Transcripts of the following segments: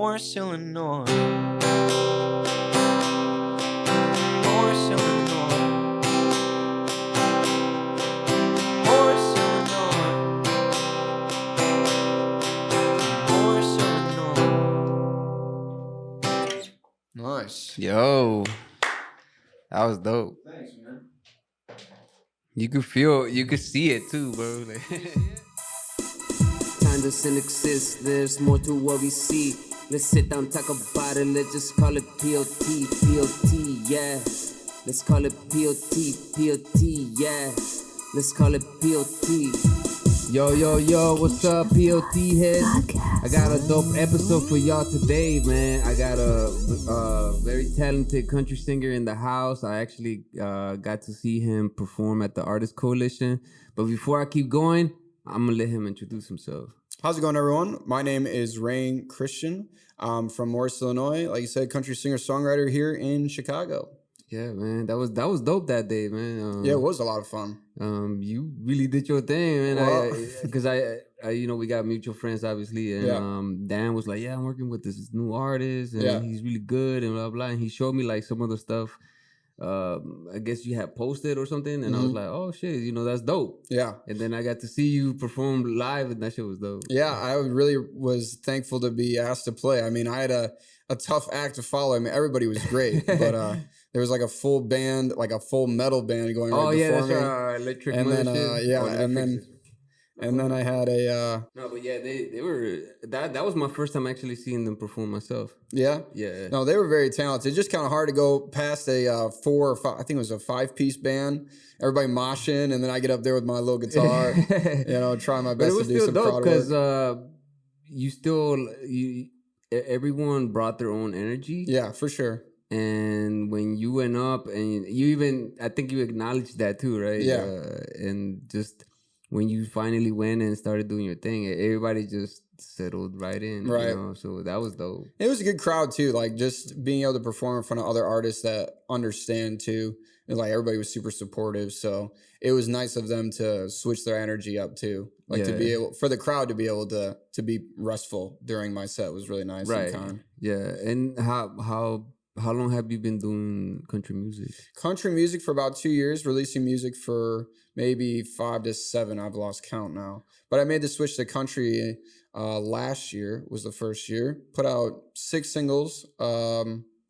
Morris, Illinois. Morris, Illinois. Morris, Illinois. Morris, Illinois. Nice. Yo, that was dope. Thanks, man. You could see it too, bro. Like, Time doesn't exist, there's more to what we see. Let's sit down, talk about it, let's just call it P.O.T, P.O.T, yeah. Let's call it P.O.T, P.O.T, yeah. Let's call it P.O.T. Yo, what's up, P.O.T heads? I got a dope episode for y'all today, man. I got a very talented country singer in the house. I actually got to see him perform at the Artist Coalition. But before I keep going, I'm gonna let him introduce himself. How's it going, everyone? My name is Raine Christian. I'm from Morris, Illinois. Like you said, country singer-songwriter here in Chicago. Yeah, man, that was dope that day, man. Yeah, it was a lot of fun. You really did your thing, man. Well, Because I, we got mutual friends, obviously, and Dan was like, "Yeah, I'm working with this new artist, and he's really good, and blah blah." And he showed me like some of the stuff. I guess you had posted or something, and I was like, "Oh shit, that's dope." Yeah. And then I got to see you perform live, and that shit was dope. Yeah, I really was thankful to be asked to play. I mean, I had a tough act to follow. I mean, everybody was great, but there was like a full band, like a full metal band going right before me. Electric. And then, and then I had a... No, but yeah, they were... That was my first time actually seeing them perform myself. Yeah? Yeah. No, they were very talented. It's just kind of hard to go past a 4 or 5... I think it was a 5-piece band. Everybody moshing, and then I get up there with my little guitar, try my best to do some crowd work. Because everyone brought their own energy. Yeah, for sure. And when you went up, and you even... I think you acknowledged that too, right? Yeah. And just... when you finally went and started doing your thing, everybody just settled right in. Right. So that was dope. It was a good crowd too. Like just being able to perform in front of other artists that understand too. And like everybody was super supportive. So it was nice of them to switch their energy up too. Like to be able, for the crowd to be able to be restful during my set was really nice and kind. Yeah. And how long have you been doing country music? Country music for about 2 years, releasing music for maybe 5 to 7. I've lost count now. But I made the switch to country last year was the first year. Put out 6 singles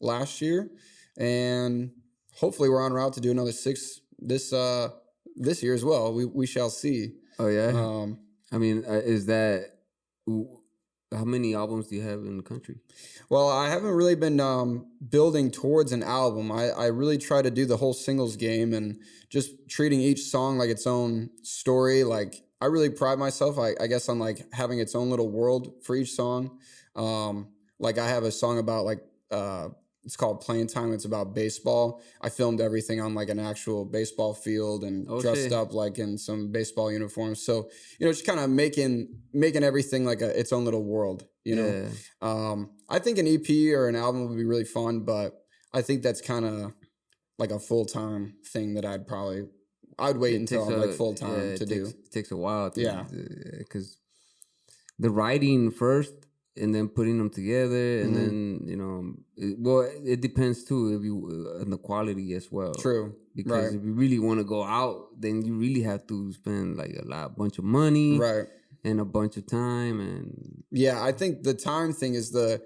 last year. And hopefully we're on route to do another 6 this year as well. We shall see. Oh, yeah? I mean, is that... How many albums do you have in the country? Well, I haven't really been building towards an album. I really try to do the whole singles game and just treating each song like its own story. Like I really pride myself, I guess, on like having its own little world for each song. Like I have a song about like it's called Playing Time. It's about baseball. I filmed everything on like an actual baseball field and dressed up like in some baseball uniforms. So, just kind of making everything like its own little world, Yeah. I think an EP or an album would be really fun, but I think that's kind of like a full-time thing that I'd wait until I'm like full-time to do. It takes a while. Because the writing first, and then putting them together, and then it depends too on the quality as well. True, because if you really want to go out, then you really have to spend like a bunch of money, right, and a bunch of time, and I think the time thing is the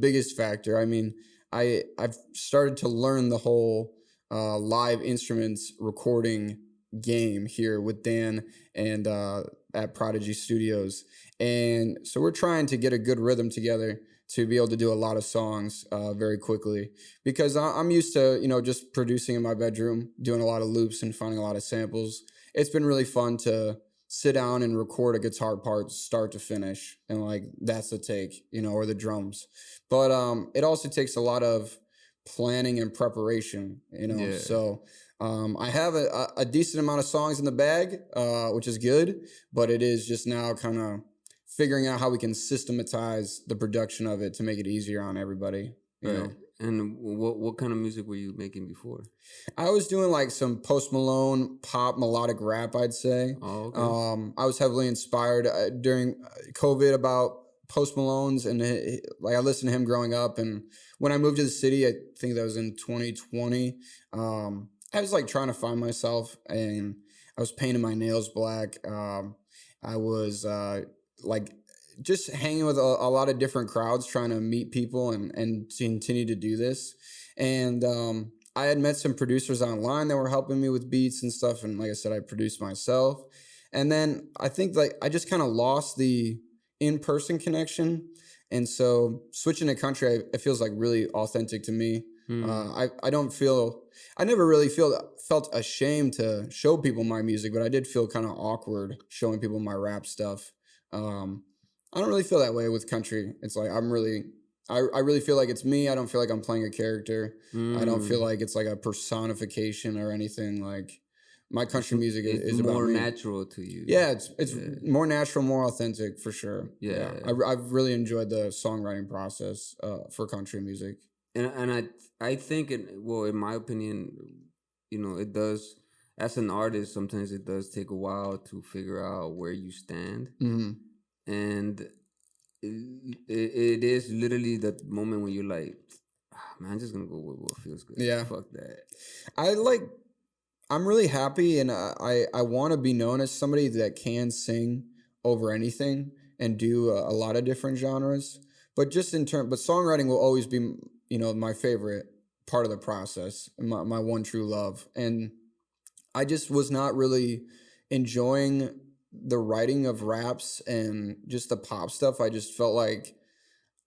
biggest factor. I mean, I've started to learn the whole live instruments recording game here with Dan and at Prodigy Studios. And so we're trying to get a good rhythm together to be able to do a lot of songs very quickly, because I'm used to, just producing in my bedroom, doing a lot of loops and finding a lot of samples. It's been really fun to sit down and record a guitar part start to finish. And like, that's the take, or the drums. But it also takes a lot of planning and preparation, so I have a decent amount of songs in the bag, which is good, but it is just now kind of figuring out how we can systematize the production of it to make it easier on everybody. You know? And what kind of music were you making before? I was doing like some Post Malone pop melodic rap, I'd say. Oh, okay. I was heavily inspired during COVID about Post Malone's, and like I listened to him growing up. And when I moved to the city, I think that was in 2020. I was like trying to find myself, and I was painting my nails black. I was like just hanging with a lot of different crowds, trying to meet people and to continue to do this. And I had met some producers online that were helping me with beats and stuff. And like I said, I produced myself. And then I think like I just kind of lost the in-person connection. And so switching to country, it feels like really authentic to me. I don't feel, I never really felt ashamed to show people my music, but I did feel kind of awkward showing people my rap stuff. I don't really feel that way with country. It's like I really feel like it's me. I don't feel like I'm playing a character. I don't feel like it's like a personification or anything. Like my country music is about more me. natural to you. Yeah, it's more natural, more authentic for sure. Yeah. I've really enjoyed the songwriting process for country music. And I think in my opinion, it does, as an artist, sometimes it does take a while to figure out where you stand. Mm-hmm. And it is literally that moment when you're like, man, I'm just gonna go with what feels good. Yeah. Fuck that. I'm really happy, and I want to be known as somebody that can sing over anything and do a lot of different genres. But songwriting will always be, my favorite part of the process, my one true love. And I just was not really enjoying the writing of raps and just the pop stuff. I just felt like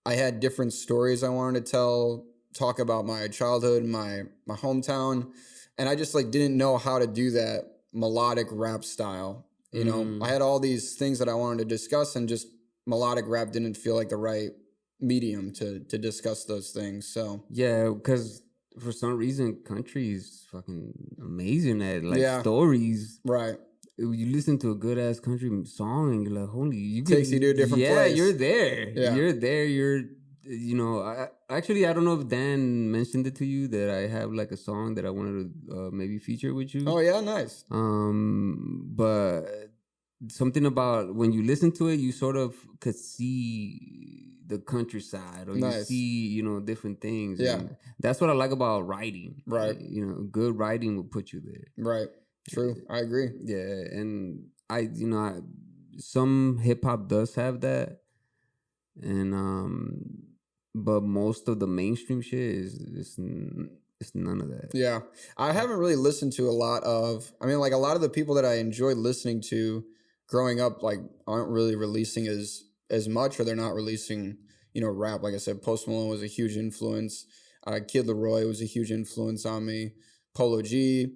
I had different stories I wanted to talk about my childhood, my hometown. And I just like didn't know how to do that melodic rap style. I had all these things that I wanted to discuss, and just melodic rap didn't feel like the right medium to discuss those things. So yeah, because for some reason country is fucking amazing at stories. Right. You listen to a good ass country song and you're like, holy, takes you to a different place. Yeah, you're there. Yeah. You're there. I don't know if Dan mentioned it to you that I have like a song that I wanted to maybe feature with you. Oh yeah, nice. But something about when you listen to it, you sort of could see the countryside, or Nice. you see, different things. Yeah. And that's what I like about writing. Right. Good writing will put you there. Right. True. I agree. Yeah, and some hip hop does have that, and but most of the mainstream shit is none of that. Yeah, I haven't really listened to a lot of the people that I enjoyed listening to growing up, like, aren't really releasing as much, or they're not releasing, rap. Like I said, Post Malone was a huge influence. Kid Leroy was a huge influence on me. Polo G.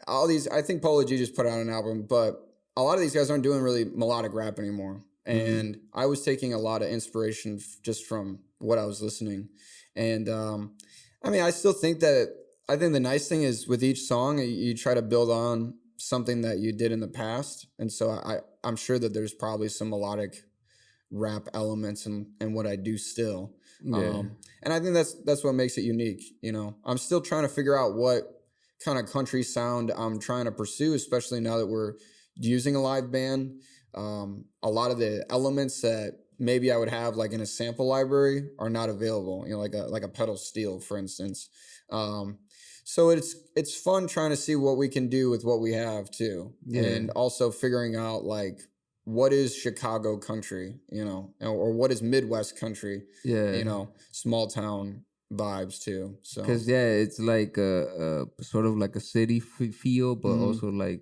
I think Polo G just put out an album, but a lot of these guys aren't doing really melodic rap anymore. And I was taking a lot of inspiration just from what I was listening. And I still think the nice thing is with each song, you try to build on something that you did in the past. And so I'm sure that there's probably some melodic rap elements in what I do still. Yeah. And I think that's what makes it unique. I'm still trying to figure out what kind of country sound I'm trying to pursue, especially now that we're using a live band. A lot of the elements that maybe I would have like in a sample library are not available, like a pedal steel, for instance. So it's fun trying to see what we can do with what we have too. Yeah. And also figuring out like what is Chicago country, or what is Midwest country, small town vibes too. So because it's like a sort of like a city feel, but also like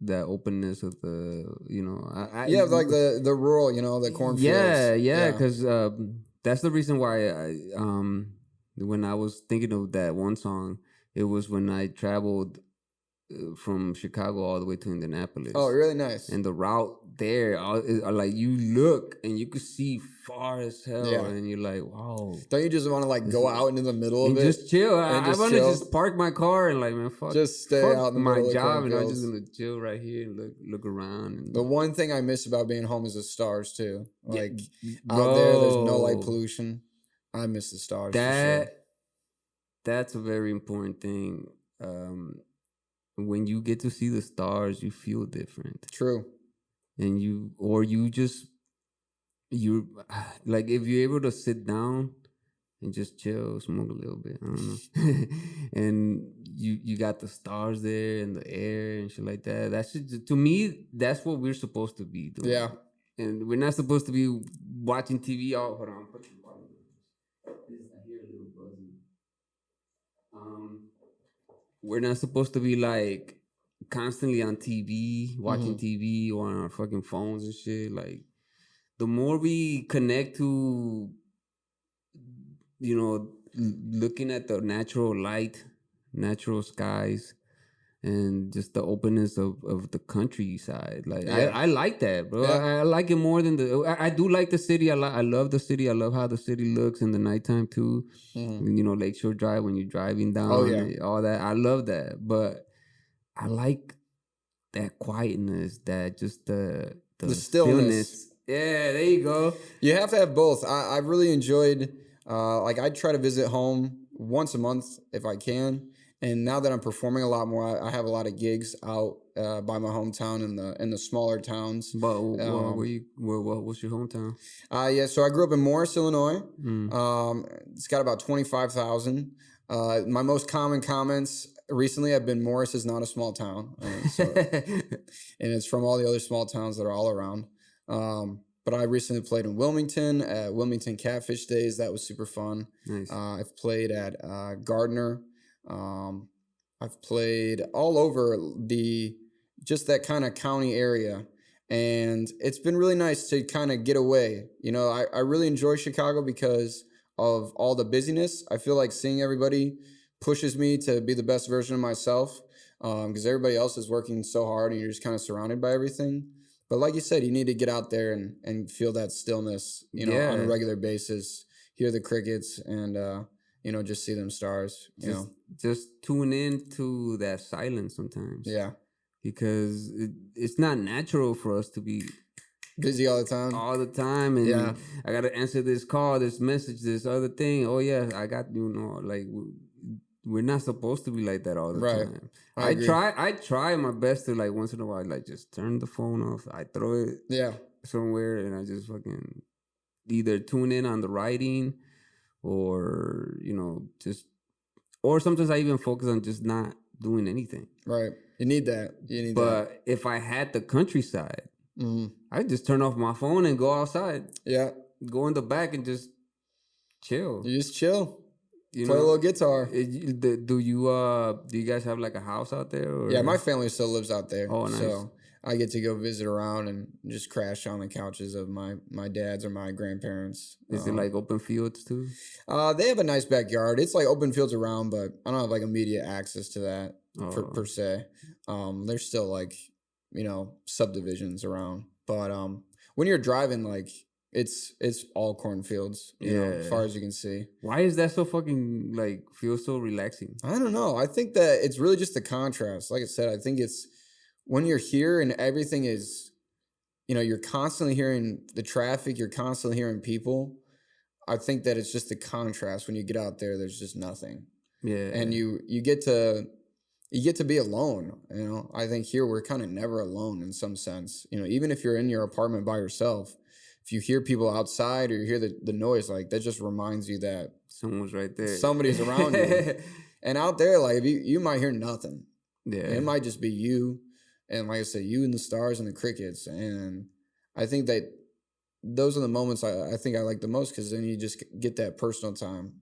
that openness of the like the rural, the cornfields. Yeah, because that's the reason why when I was thinking of that one song, it was when I traveled from Chicago all the way to Indianapolis. Oh, really nice. And the route there, like you look and you could see far as hell, and you're like, wow. Don't you just want to like go out into the middle of it? Just chill. I want to just park my car and like, man, fuck. Just stay out in the my middle of job, and I'm cornfields. just gonna chill right here and look around. And the one thing I miss about being home is the stars too. Like bro, out there's no light pollution. I miss the stars. That's a very important thing. When you get to see the stars, you feel different. True. And you just you like if you're able to sit down and just chill, smoke a little bit, I don't know, and you got the stars there and the air and shit like that. That's just, to me, that's what we're supposed to be doing. Yeah. And we're not supposed to be watching TV. Oh, hold on. Put the volume. I hear a little buzzing. We're not supposed to be like constantly on TV, watching TV or on our fucking phones and shit. Like, the more we connect to, looking at the natural light, natural skies, and just the openness of the countryside. Like, Yeah. I like that, bro. Yeah. I like it more than I do like the city. I love the city. I love how the city looks in the nighttime too. Lakeshore Drive when you're driving down. Oh, yeah. All that. I love that. But I like that quietness, that just the stillness. Yeah, there you go. You have to have both. I've really enjoyed, I try to visit home once a month if I can. And now that I'm performing a lot more, I have a lot of gigs out by my hometown in the smaller towns. But what's your hometown? So I grew up in Morris, Illinois. It's got about 25,000. My most common comments recently have been Morris is not a small town. And it's from all the other small towns that are all around. But I recently played in Wilmington at Wilmington Catfish Days. That was super fun. Nice. I've played at Gardner. I've played all over just that kind of county area. And it's been really nice to kind of get away. I really enjoy Chicago because of all the busyness. I feel like seeing everybody pushes me to be the best version of myself because everybody else is working so hard and you're just kind of surrounded by everything. But like you said, you need to get out there and feel that stillness, on a regular basis, hear the crickets and, just see them stars, Just tune in to that silence sometimes. Yeah. Because it's not natural for us to be busy all the time. All the time. And yeah. I got to answer this call, this message, this other thing. Oh, yeah, I got, like... We're not supposed to be like that all the time. I try my best to, like, once in a while, like, just turn the phone off. I throw it somewhere and I just fucking either tune in on the writing or, or sometimes I even focus on just not doing anything. Right. You need that. But if I had the countryside, I'd just turn off my phone and go outside. Yeah. Go in the back and just chill. You just chill. Play a little guitar. Do you guys have like a house out there? Or? Yeah, my family still lives out there. Oh, nice. So I get to go visit around and just crash on the couches of my dad's or my grandparents. Is it like open fields too? They have a nice backyard. It's like open fields around, but I don't have like immediate access to that per se. There's still like, subdivisions around. But when you're driving, like, it's all cornfields, as far as you can see. Why is that so fucking, like, feel so relaxing? I don't know. I think that it's really just the contrast. Like I said, I think it's when you're here and everything is, you're constantly hearing the traffic, you're constantly hearing people. I think that it's just the contrast. When you get out there, there's just nothing. Yeah. And you get to be alone. I think here we're kind of never alone in some sense. Even if you're in your apartment by yourself, if you hear people outside or you hear the noise, like, that just reminds you that someone's right there. Somebody's around you. And out there, like, you might hear nothing. Yeah. It might just be you. And like I said, you and the stars and the crickets. And I think that those are the moments I think I like the most because then you just get that personal time,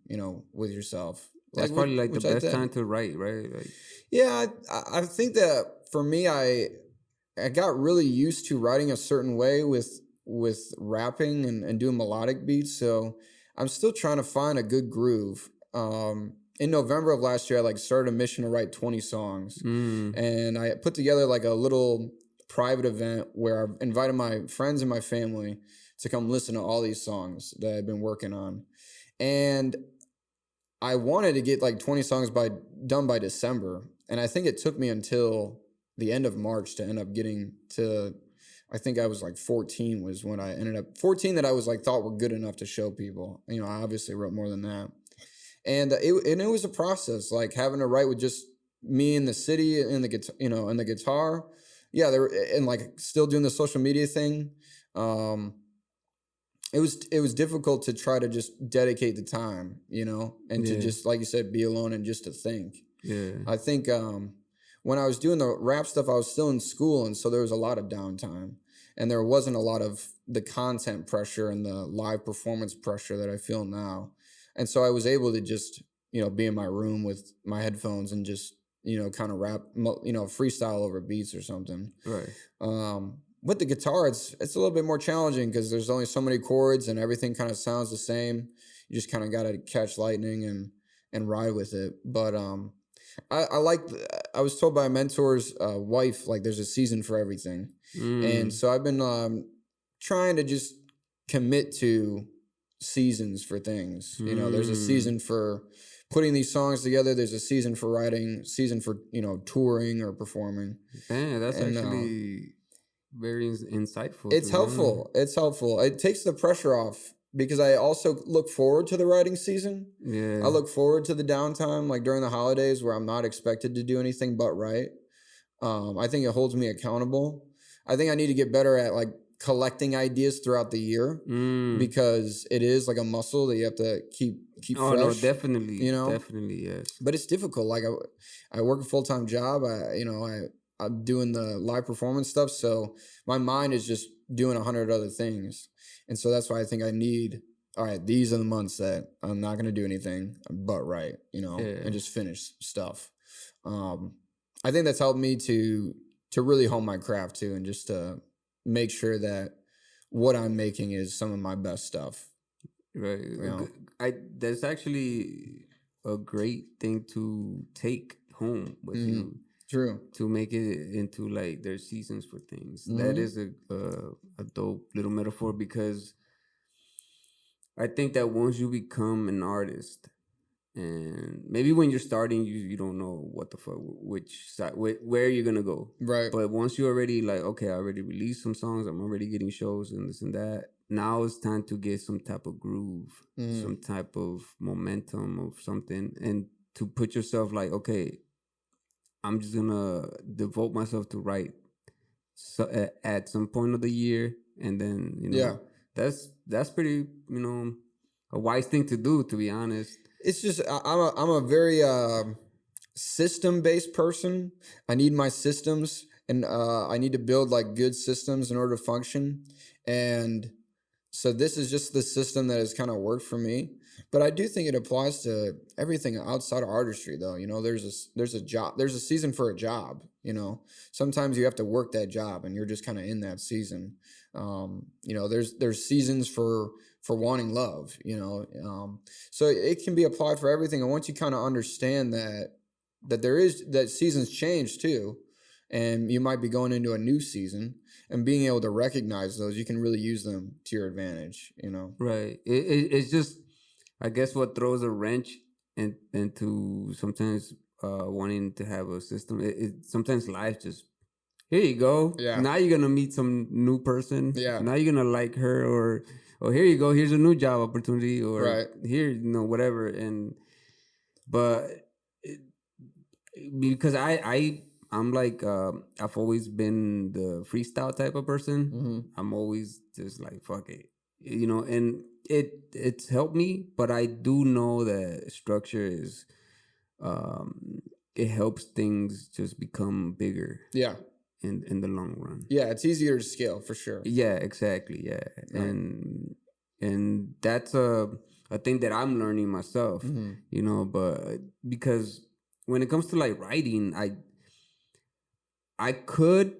with yourself. That's probably like the best time to write, right? Like, yeah, I think that for me, I got really used to writing a certain way with rapping and doing melodic beats. So I'm still trying to find a good groove. In November of last year, I started a mission to write 20 songs. And I put together like a little private event where I invited my friends and my family to come listen to all these songs that I've been working on. And I wanted to get like 20 songs done by December. And I think it took me until the end of March to end up getting to, I think I was like 14 was when I ended up 14 that I was like thought were good enough to show people. I obviously wrote more than that. And it was a process, like having to write with just me in the city and the guitar, and the guitar. Yeah, and like still doing the social media thing. it was difficult to try to just dedicate the time, and to Yeah. just, like you said, be alone and just to think. Yeah. I think when I was doing the rap stuff, I was still in school, and so there was a lot of downtime, and there wasn't a lot of the content pressure and the live performance pressure that I feel now. And so I was able to just, be in my room with my headphones and just, kind of rap, freestyle over beats or something. Right. With the guitar, it's a little bit more challenging because there's only so many chords and everything kind of sounds the same. You just kind of got to catch lightning and ride with it. But I was told by a mentor's wife, like, there's a season for everything. And so I've been trying to just commit to seasons for things. There's a season for putting these songs together. There's a season for writing, season for, touring or performing. Yeah, that's actually very insightful. It's helpful. It's helpful. It takes the pressure off because I also look forward to the writing season. Yeah. I look forward to the downtime, like during the holidays where I'm not expected to do anything but write. I think it holds me accountable. I think I need to get better at like collecting ideas throughout the year because it is like a muscle that you have to keep Oh fresh. no, definitely. Definitely, yes. But it's difficult. Like I work a full-time job. I'm doing the live performance stuff, so my mind is just doing 100 other things. And so that's why I think I need, all right, these are the months that I'm not going to do anything but write, and just finish stuff. I think that's helped me to really hone my craft too, and just to make sure that what I'm making is some of my best stuff. Right. That's actually a great thing to take home with you. True. To make it into like their seasons for things. That is a dope little metaphor because I think that once you become an artist, and maybe when you're starting, you don't know what the fuck, which side, where you're gonna go. Right. But once you already like, okay, I already released some songs, I'm already getting shows and this and that. Now it's time to get some type of groove, some type of momentum of something, and to put yourself like, okay, I'm just gonna devote myself to write at some point of the year, and then that's pretty a wise thing to do, to be honest. It's just I'm a very system based person. I need my systems, and I need to build like good systems in order to function. And so this is just the system that has kind of worked for me. But I do think it applies to everything outside of artistry, though. There's a job, there's a season for a job. Sometimes you have to work that job, and you're just kind of in that season. There's seasons for wanting love. So it can be applied for everything. And once you kind of understand that seasons change too, and you might be going into a new season, and being able to recognize those, you can really use them to your advantage. Right. It's just, I guess, what throws a wrench into sometimes wanting to have a system. Sometimes life just, here you go. Yeah. Now you're gonna meet some new person. Yeah. Now you're gonna like her, or here you go. Here's a new job opportunity, or right. Here, whatever. Because I'm like I've always been the freestyle type of person. I'm always just like fuck it, and it's helped me. But I do know that structure is it helps things just become bigger. Yeah. In the long run. Yeah, it's easier to scale for sure. Yeah, exactly. Yeah, right. And that's a thing that I'm learning myself. But because when it comes to like writing, I could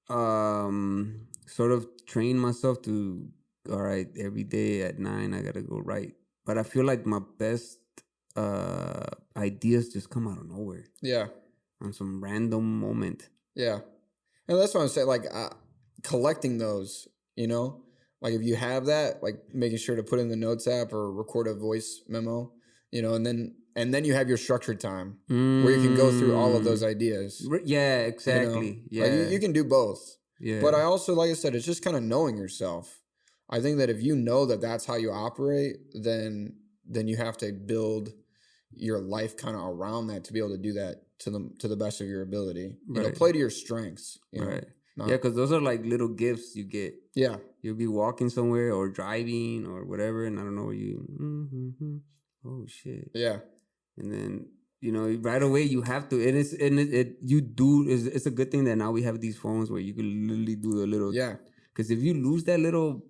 sort of train myself to, all right, every day at 9 I gotta go write. But I feel like my best ideas just come out of nowhere. Yeah. On some random moment. Yeah. And that's what I'm saying, like collecting those, like if you have that, like making sure to put in the notes app or record a voice memo, and then you have your structured time where you can go through all of those ideas. Yeah, exactly. Yeah. Like you can do both. Yeah. But I also, like I said, it's just kind of knowing yourself. I think that if you know that that's how you operate, then you have to build your life kind of around that to be able to do that to the best of your ability. Right. Play to your strengths. Right. Yeah, because those are like little gifts you get. Yeah. You'll be walking somewhere or driving or whatever, and I don't know where you. Oh shit. Yeah. And then right away you have to. It's a good thing that now we have these phones where you can literally do a little. Yeah. Because if you lose that little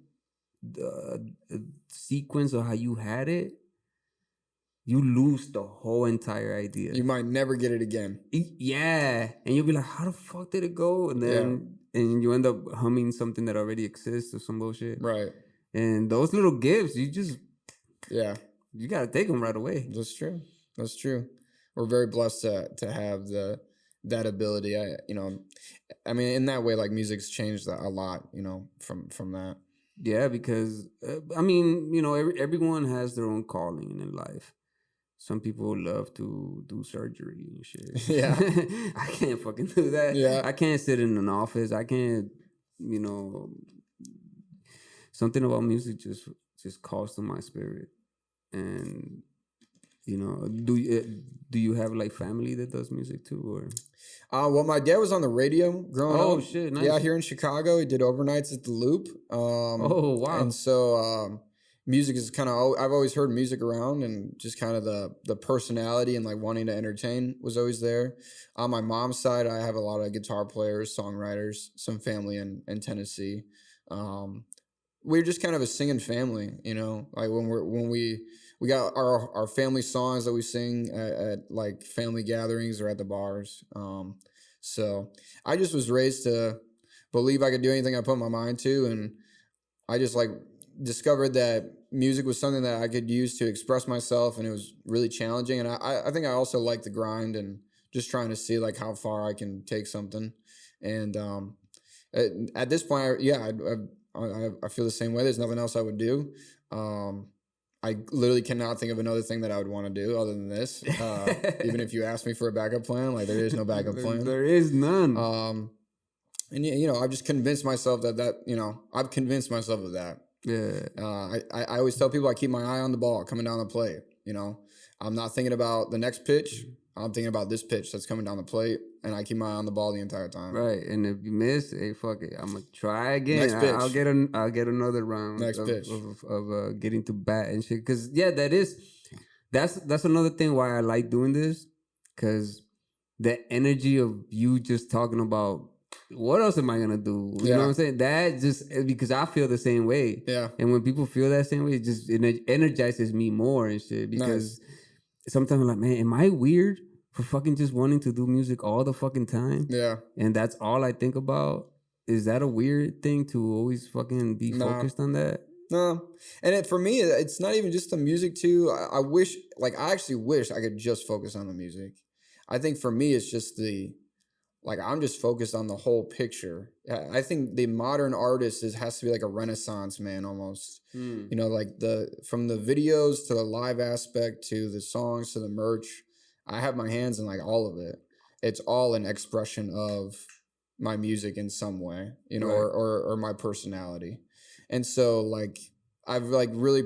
sequence of how you had it, you lose the whole entire idea. You might never get it again. Yeah. And you'll be like, how the fuck did it go? And then and you end up humming something that already exists or some bullshit. Right. And those little gifts, you got to take them right away. That's true. We're very blessed to have that ability. I mean, in that way, like music's changed a lot, from that. Yeah, because everyone has their own calling in life. Some people love to do surgery and shit. Yeah. I can't fucking do that. Yeah. I can't sit in an office. I can't, something about music just calls to my spirit. And, do you have like family that does music too, or? Well, my dad was on the radio growing up. Oh shit! Nice. Yeah, here in Chicago, he did overnights at the Loop. Oh wow! And so, music is kind of, I've always heard music around, and just kind of the personality and like wanting to entertain was always there. On my mom's side, I have a lot of guitar players, songwriters, some family in Tennessee. We're just kind of a singing family, like when we got our family songs that we sing at like family gatherings or at the bars. So I just was raised to believe I could do anything I put my mind to, and I just like discovered that music was something that I could use to express myself, and it was really challenging. And I think I also like the grind and just trying to see like how far I can take something. And at this point, I feel the same way. There's nothing else I would do. I literally cannot think of another thing that I would want to do other than this. Even if you ask me for a backup plan, like there is no backup plan. There is none. And I've just convinced myself I've convinced myself of that. Yeah. I always tell people I keep my eye on the ball coming down the plate. I'm not thinking about the next pitch. I'm thinking about this pitch that's coming down the plate, and I keep my eye on the ball the entire time. Right, and if you miss, hey, fuck it, I'm gonna try again. Next pitch. I'll get another round. Next pitch of getting to bat and shit. Because that's another thing why I like doing this. Because the energy of you just talking about what else am I gonna do? You know what I'm saying? That just because I feel the same way. Yeah. And when people feel that same way, it energizes me more and shit. Because sometimes I'm like, man, am I weird for fucking just wanting to do music all the fucking time? Yeah. And that's all I think about. Is that a weird thing to always fucking be focused on that? No. And for me, it's not even just the music too. I actually wish I could just focus on the music. I think for me, it's just I'm just focused on the whole picture. I think the modern artist has to be like a renaissance man almost. Like from the videos to the live aspect to the songs to the merch. I have my hands in like all of it. It's all an expression of my music in some way, right. or my personality. And so like I've like really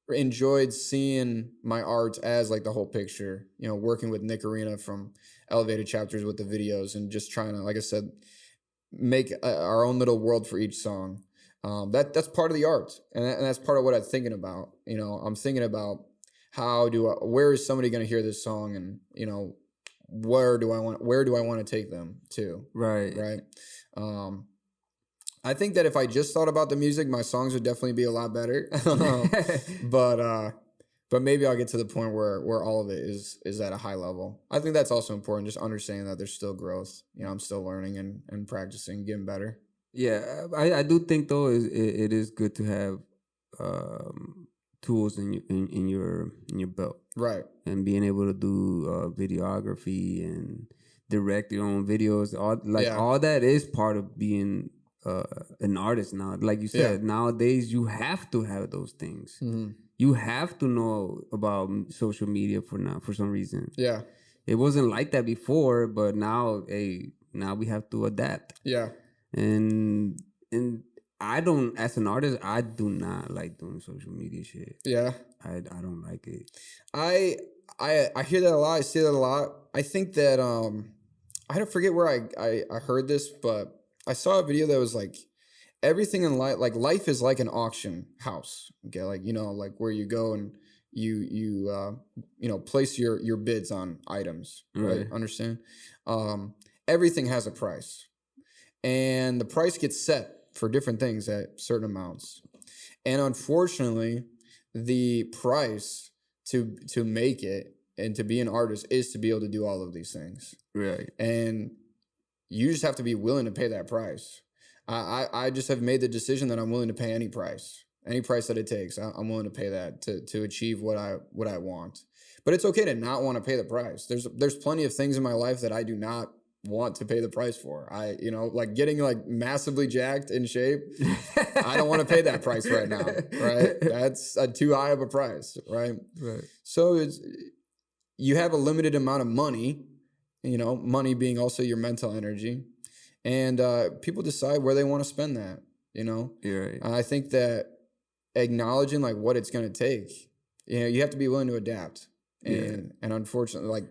enjoyed seeing my art as like the whole picture, working with Nick Arena from Elevated Chapters with the videos and just trying to, like I said, make our own little world for each song. That's part of the art. And that's part of what I'm thinking about. I'm thinking about where is somebody going to hear this song, and where do I want to take them to? Right. I think that if I just thought about the music, my songs would definitely be a lot better. But maybe I'll get to the point where all of it is at a high level. I think that's also important, just understanding that there's still growth. I'm still learning and practicing, getting better. Yeah, I do think though it is good to have tools in your belt, right? And being able to do videography and direct your own videos, all that is part of being an artist now. Like you said, nowadays you have to have those things. Mm-hmm. You have to know about social media for some reason. Yeah, it wasn't like that before, but now we have to adapt. Yeah, and I don't, as an artist, I do not like doing social media shit. Yeah. I don't like it. I hear that a lot. I see that a lot. I think that I don't forget where I heard this, but I saw a video that was like everything in life, like life is like an auction house. Okay, like like where you go and you place your bids on items, right? Understand? Everything has a price, and the price gets set for different things at certain amounts. And unfortunately, the price to make it and to be an artist is to be able to do all of these things. Right. And you just have to be willing to pay that price. I just have made the decision that I'm willing to pay any price that it takes. I'm willing to pay that to achieve what I want. But it's okay to not want to pay the price. There's plenty of things in my life that I do not want to pay the price for. Like getting like massively jacked in shape. I don't want to pay that price right now, right? That's too high of a price, right? Right. So you have a limited amount of money, money being also your mental energy, and people decide where they want to spend that, You're right. I think that acknowledging like what it's going to take, you have to be willing to adapt, and unfortunately, like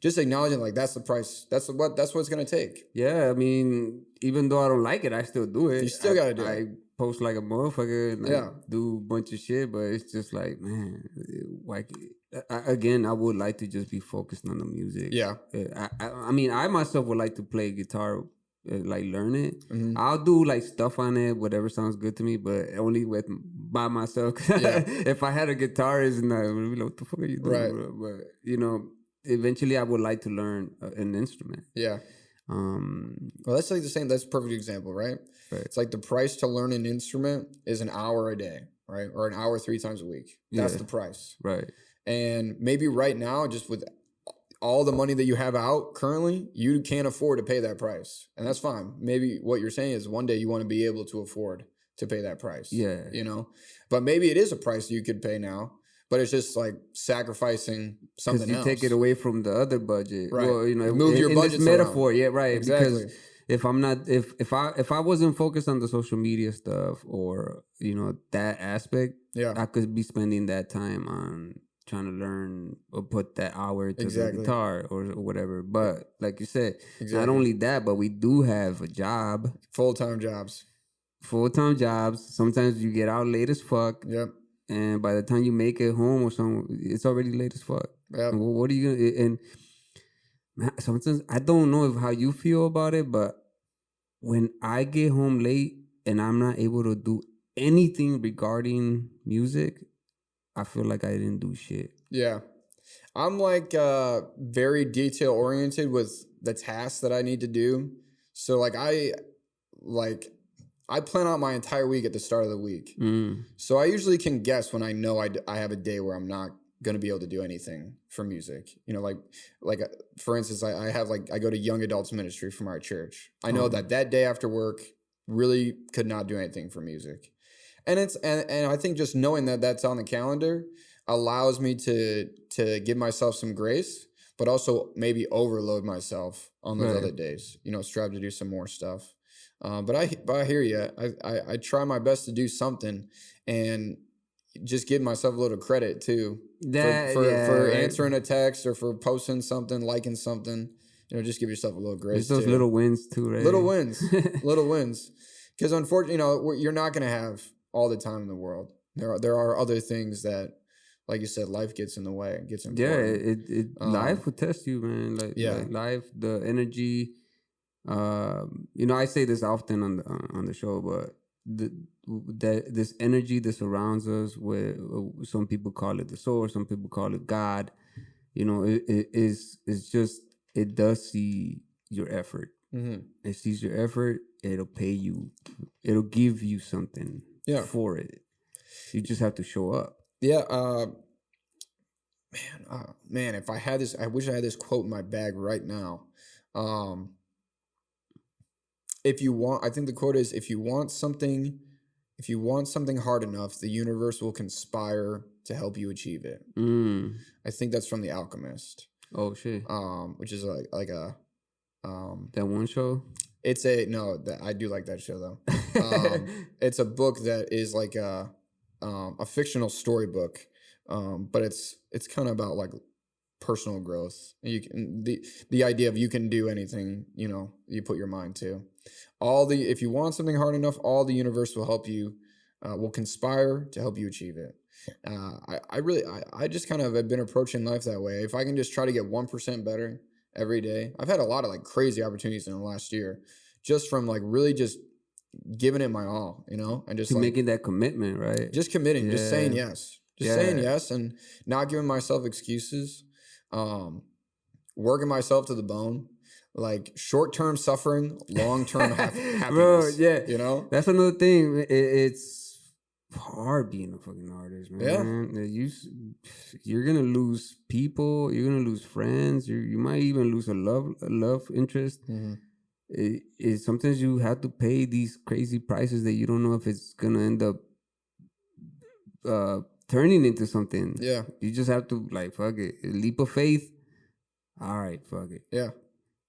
just acknowledging like that's the price, that's what it's going to take. Yeah, I mean, even though I don't like it, I still do it. You still got to do it. I post like a motherfucker and I do a bunch of shit, but it's just like, man, why? I would like to just be focused on the music. Yeah. I mean, I myself would like to play guitar, like learn it. Mm-hmm. I'll do like stuff on it, whatever sounds good to me, but only by myself. Yeah. If I had a guitar, it's not really what the fuck are you doing, Right. bro? But eventually I would like to learn an instrument. Yeah. Well, that's like the same. That's a perfect example, right? Right. It's like the price to learn an instrument is an hour a day, right? Or an hour 3 times a week. That's the price. Right. And maybe right now, just with all the money that you have out currently, you can't afford to pay that price. And that's fine. Maybe what you're saying is one day you want to be able to afford to pay that price. Yeah. But maybe it is a price you could pay now, but it's just like sacrificing something else. Because you take it away from the other budget. Right. Well, move your budget. This metaphor, yeah, right. Exactly. Because if I wasn't focused on the social media stuff or that aspect, I could be spending that time on trying to learn or put that hour to the guitar or whatever. But like you said, not only that, but we do have a job. Full-time jobs. Sometimes you get out late as fuck. Yep. And by the time you make it home or something, it's already late as fuck. Yep. And what are you gonna? And sometimes I don't know how you feel about it, but when I get home late and I'm not able to do anything regarding music, I feel like I didn't do shit. Yeah. I'm like very detail oriented with the tasks that I need to do. So like I plan out my entire week at the start of the week. So I usually can guess when I know I have a day where I'm not going to be able to do anything for music. For instance, I go to young adults ministry from our church. I know that day after work really could not do anything for music. And I think just knowing that that's on the calendar allows me to give myself some grace, but also maybe overload myself on those other days, strive to do some more stuff. But I hear you. I try my best to do something and just give myself a little credit too for answering a text or for posting something, liking something. Just give yourself a little grace. There's those little wins too, right? Little wins, little wins. Because unfortunately, you're not going to have all the time in the world. There are other things that, like you said, life gets in the way. It gets important. Yeah, life will test you, man. Like life, the energy. I say this often on the show, but this energy that surrounds us, where some people call it the source, some people call it God. It's just, it does see your effort. Mm-hmm. It sees your effort. It'll pay you. It'll give you something for it. You just have to show up. Yeah. Man, if I had this, I wish I had this quote in my bag right now. I think the quote is, if you want something hard enough, the universe will conspire to help you achieve it. I think that's from The Alchemist. Oh shit. Which is like a that one show? I do like that show though. It's a book that is like a fictional storybook, but it's kind of about like personal growth. The idea of you can do anything you put your mind to. if you want something hard enough, all the universe will help you, will conspire to help you achieve it. I just kind of have been approaching life that way. If I can just try to get 1% better every day, I've had a lot of like crazy opportunities in the last year, just from like really just giving it my all, and just like making that commitment, right? just committing, just saying yes, saying yes, and not giving myself excuses, working myself to the bone. Like short-term suffering, long-term happiness. Bro, yeah. That's another thing. It's hard being a fucking artist, man. Yeah. You're gonna lose people. You're gonna lose friends. You might even lose a love interest. Mm-hmm. Sometimes you have to pay these crazy prices that you don't know if it's gonna end up turning into something. Yeah. You just have to like fuck it. A leap of faith. All right, fuck it. Yeah.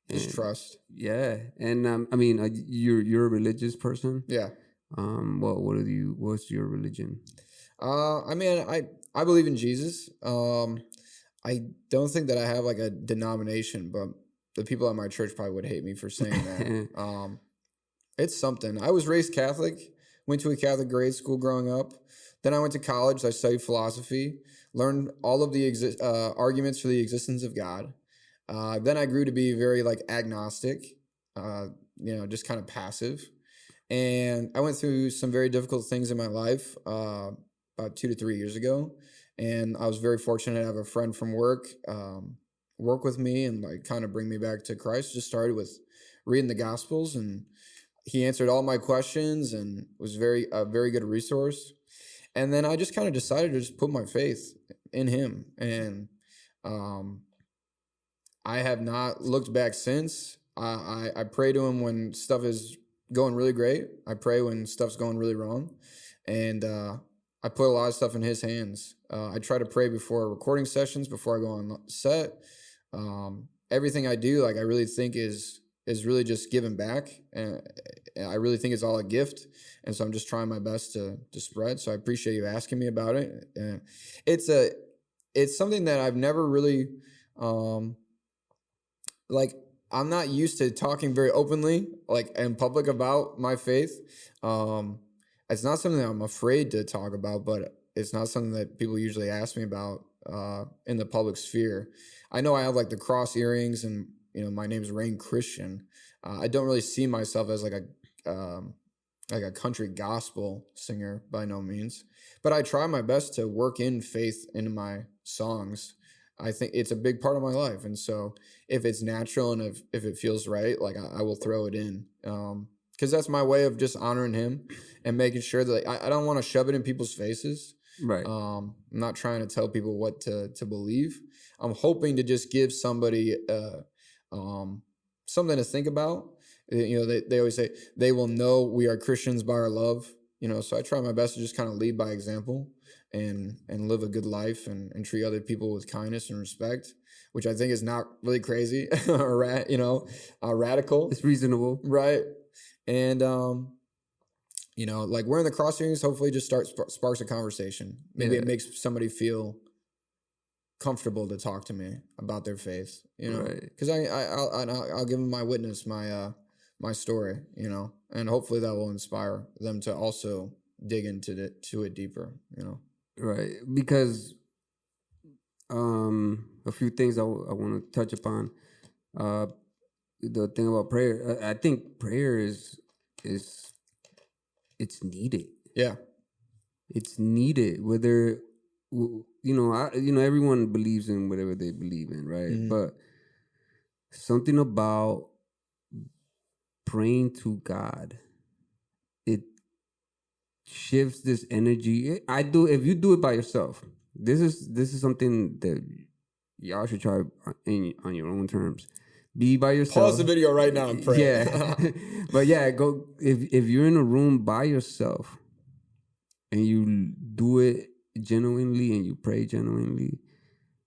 Just trust. Yeah, and I mean, you're a religious person. Yeah. What's your religion? I mean, I believe in Jesus. I don't think that I have like a denomination, but the people at my church probably would hate me for saying that. It's something. I was raised Catholic. Went to a Catholic grade school growing up. Then I went to college. I studied philosophy. Learned all of the arguments for the existence of God. Then I grew to be very like agnostic, just kind of passive. And I went through some very difficult things in my life about 2 to 3 years ago. And I was very fortunate to have a friend from work work with me and like kind of bring me back to Christ. Just started with reading the Gospels, and he answered all my questions and was a very good resource. And then I just kind of decided to just put my faith in him. And I have not looked back since. I pray to him when stuff is going really great. I pray when stuff's going really wrong. And I put a lot of stuff in his hands. I try to pray before recording sessions, before I go on set. Everything I do, like I really think is really just giving back. And I really think it's all a gift. And so I'm just trying my best to spread. So I appreciate you asking me about it. And it's something that I've never really... like I'm not used to talking very openly, like in public about my faith. It's not something that I'm afraid to talk about, but it's not something that people usually ask me about in the public sphere. I know I have like the cross earrings, and my name's Raine Christian. I don't really see myself as like a country gospel singer by no means, but I try my best to work in faith into my songs. I think it's a big part of my life. And so if it's natural and if it feels right, like I will throw it in. Because that's my way of just honoring him and making sure that I don't want to shove it in people's faces. Right. I'm not trying to tell people what to believe. I'm hoping to just give somebody something to think about. They always say they will know we are Christians by our love. So I try my best to just kind of lead by example. And live a good life and treat other people with kindness and respect, which I think is not really crazy or radical. It's reasonable, right? And like wearing the cross earrings hopefully just sparks a conversation. Maybe it makes somebody feel comfortable to talk to me about their faith. Because I'll give them my witness, my story. And hopefully that will inspire them to also dig into it deeper. Right, because a few things I want to touch upon. The thing about prayer, I think prayer is it's needed. Yeah, it's needed. Whether everyone believes in whatever they believe in, right? Mm-hmm. But something about praying to God, it shifts this energy. If you do it by yourself, this is something that y'all should try on your own terms. Be by yourself. Pause the video right now and pray. Yeah. But yeah, go if you're in a room by yourself and you do it genuinely and you pray genuinely,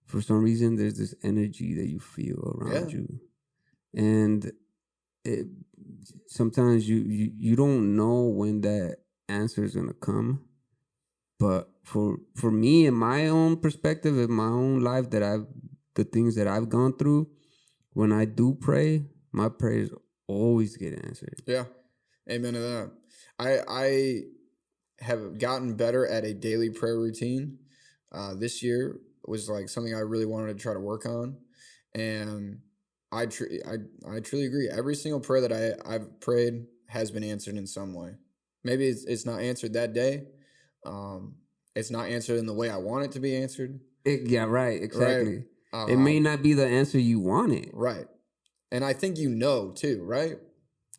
for some reason there's this energy that you feel around you. And sometimes you don't know when that answer is gonna come, but for me, in my own perspective, in my own life, the things that I've gone through, when I do pray, my prayers always get answered. Yeah. Amen to that. I have gotten better at a daily prayer routine. This year was like something I really wanted to try to work on. And I truly agree. Every single prayer that I've prayed has been answered in some way. Maybe it's not answered that day. It's not answered in the way I want it to be answered. Yeah, right. Exactly. Right. It may not be the answer you wanted. Right. And I think too, right?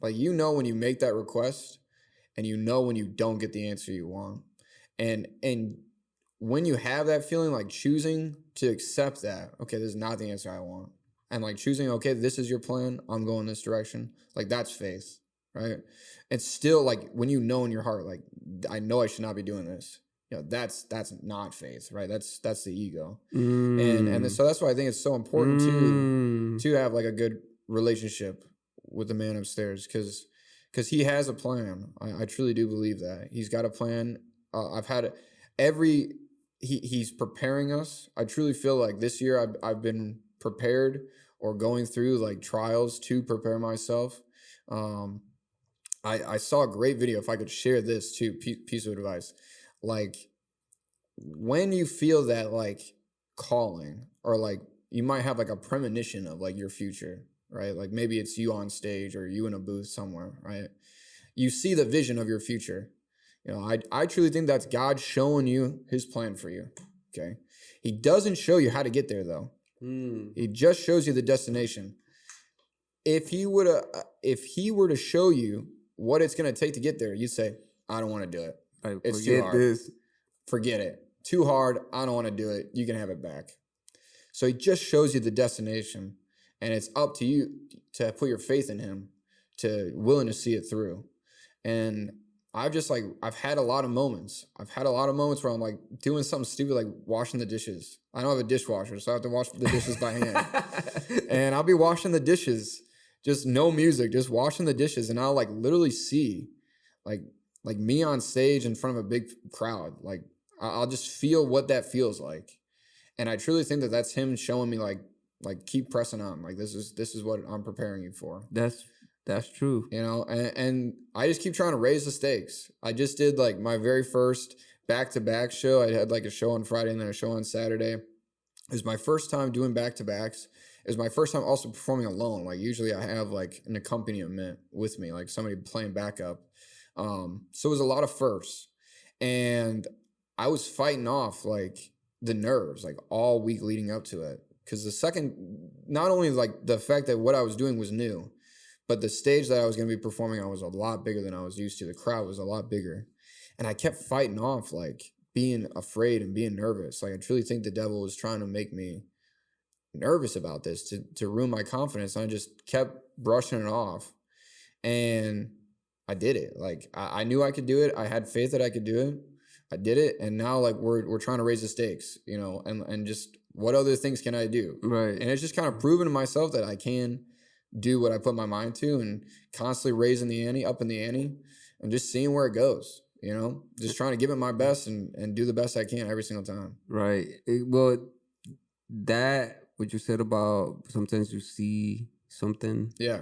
Like when you make that request, and when you don't get the answer you want. And when you have that feeling, like choosing to accept that, okay, this is not the answer I want. And like choosing, okay, this is your plan, I'm going this direction. Like that's faith, right? It's still like when in your heart, like I know I should not be doing this. That's not faith, right? That's the ego. And so that's why I think it's so important to have like a good relationship with the man upstairs, because he has a plan. I truly do believe that he's got a plan. I've had he's preparing us. I truly feel like this year I've been prepared or going through like trials to prepare myself. I saw a great video. If I could share this too, piece of advice. Like when you feel that like calling, or like you might have like a premonition of like your future, right? Like maybe it's you on stage or you in a booth somewhere, right? You see the vision of your future. I truly think that's God showing you his plan for you. Okay. He doesn't show you how to get there though. He just shows you the destination. If he were to show you what it's going to take to get there, you'd say, I don't want to do it. Like, it's too hard. Forget it. Too hard. I don't want to do it. You can have it back. So he just shows you the destination, and it's up to you to put your faith in him, to willing to see it through. And I've had a lot of moments. I've had a lot of moments where I'm like doing something stupid, like washing the dishes. I don't have a dishwasher, so I have to wash the dishes by hand. And I'll be washing the dishes, just no music, just washing the dishes. And I'll like literally see like me on stage in front of a big crowd. Like I'll just feel what that feels like. And I truly think that that's him showing me like keep pressing on. Like this is what I'm preparing you for. That's true. And I just keep trying to raise the stakes. I just did like my very first back-to-back show. I had like a show on Friday and then a show on Saturday. It was my first time doing back-to-backs. It was my first time also performing alone. Like usually I have like an accompaniment with me, like somebody playing backup. So it was a lot of firsts. And I was fighting off like the nerves like all week leading up to it. Because not only like the fact that what I was doing was new, but the stage that I was going to be performing on was a lot bigger than I was used to. The crowd was a lot bigger. And I kept fighting off like being afraid and being nervous. Like I truly think the devil was trying to make me nervous about this, to ruin my confidence. And I just kept brushing it off. And I did it. Like I knew I could do it. I had faith that I could do it. I did it. And now like we're trying to raise the stakes, and just what other things can I do? Right. And it's just kind of proving to myself that I can do what I put my mind to, and constantly raising the ante, upping the ante, and just seeing where it goes, just trying to give it my best and do the best I can every single time. Right. What you said about sometimes you see something. Yeah.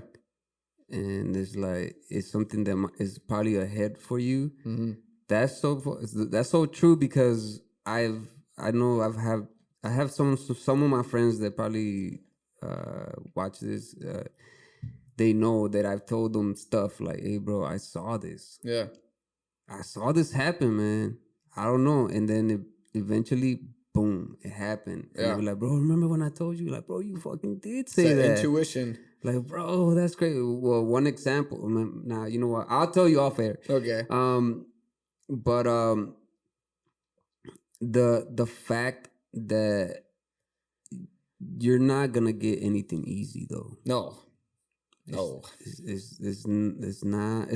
And it's something that is probably ahead for you. Mm-hmm. That's so true, because I have some of my friends that probably watch this. They know that I've told them stuff like, "Hey, bro, I saw this. Yeah, I saw this happen, man. I don't know." And then eventually, boom, it happened. And they were like, "Bro, remember when I told you?" Like, "Bro, you fucking did say that." Intuition. Like, bro, that's great. Well, one example. Now, you know what? I'll tell you off air. Okay. But the fact that you're not gonna get anything easy though. No. It's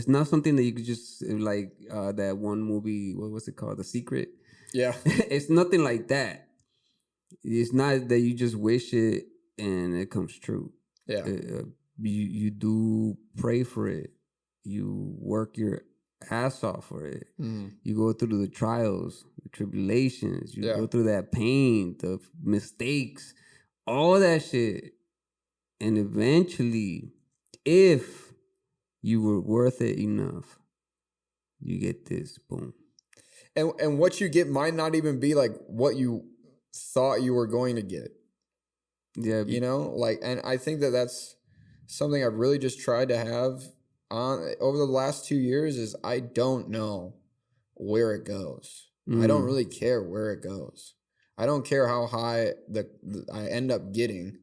not something that you could just like that one movie. What was it called? The Secret. Yeah. It's nothing like that. It's not that you just wish it and it comes true. Yeah. You do pray for it. You work your ass off for it. Mm. You go through the trials, the tribulations. You go through that pain, the mistakes, all that shit. And eventually, if you were worth it enough. You get this, boom. And what you get might not even be like what you thought you were going to get. Yeah, You know, like, and I think that that's something I've really just tried to have on over the last 2 years is I don't know where it goes. I don't really care where it goes. I don't care how high I end up getting,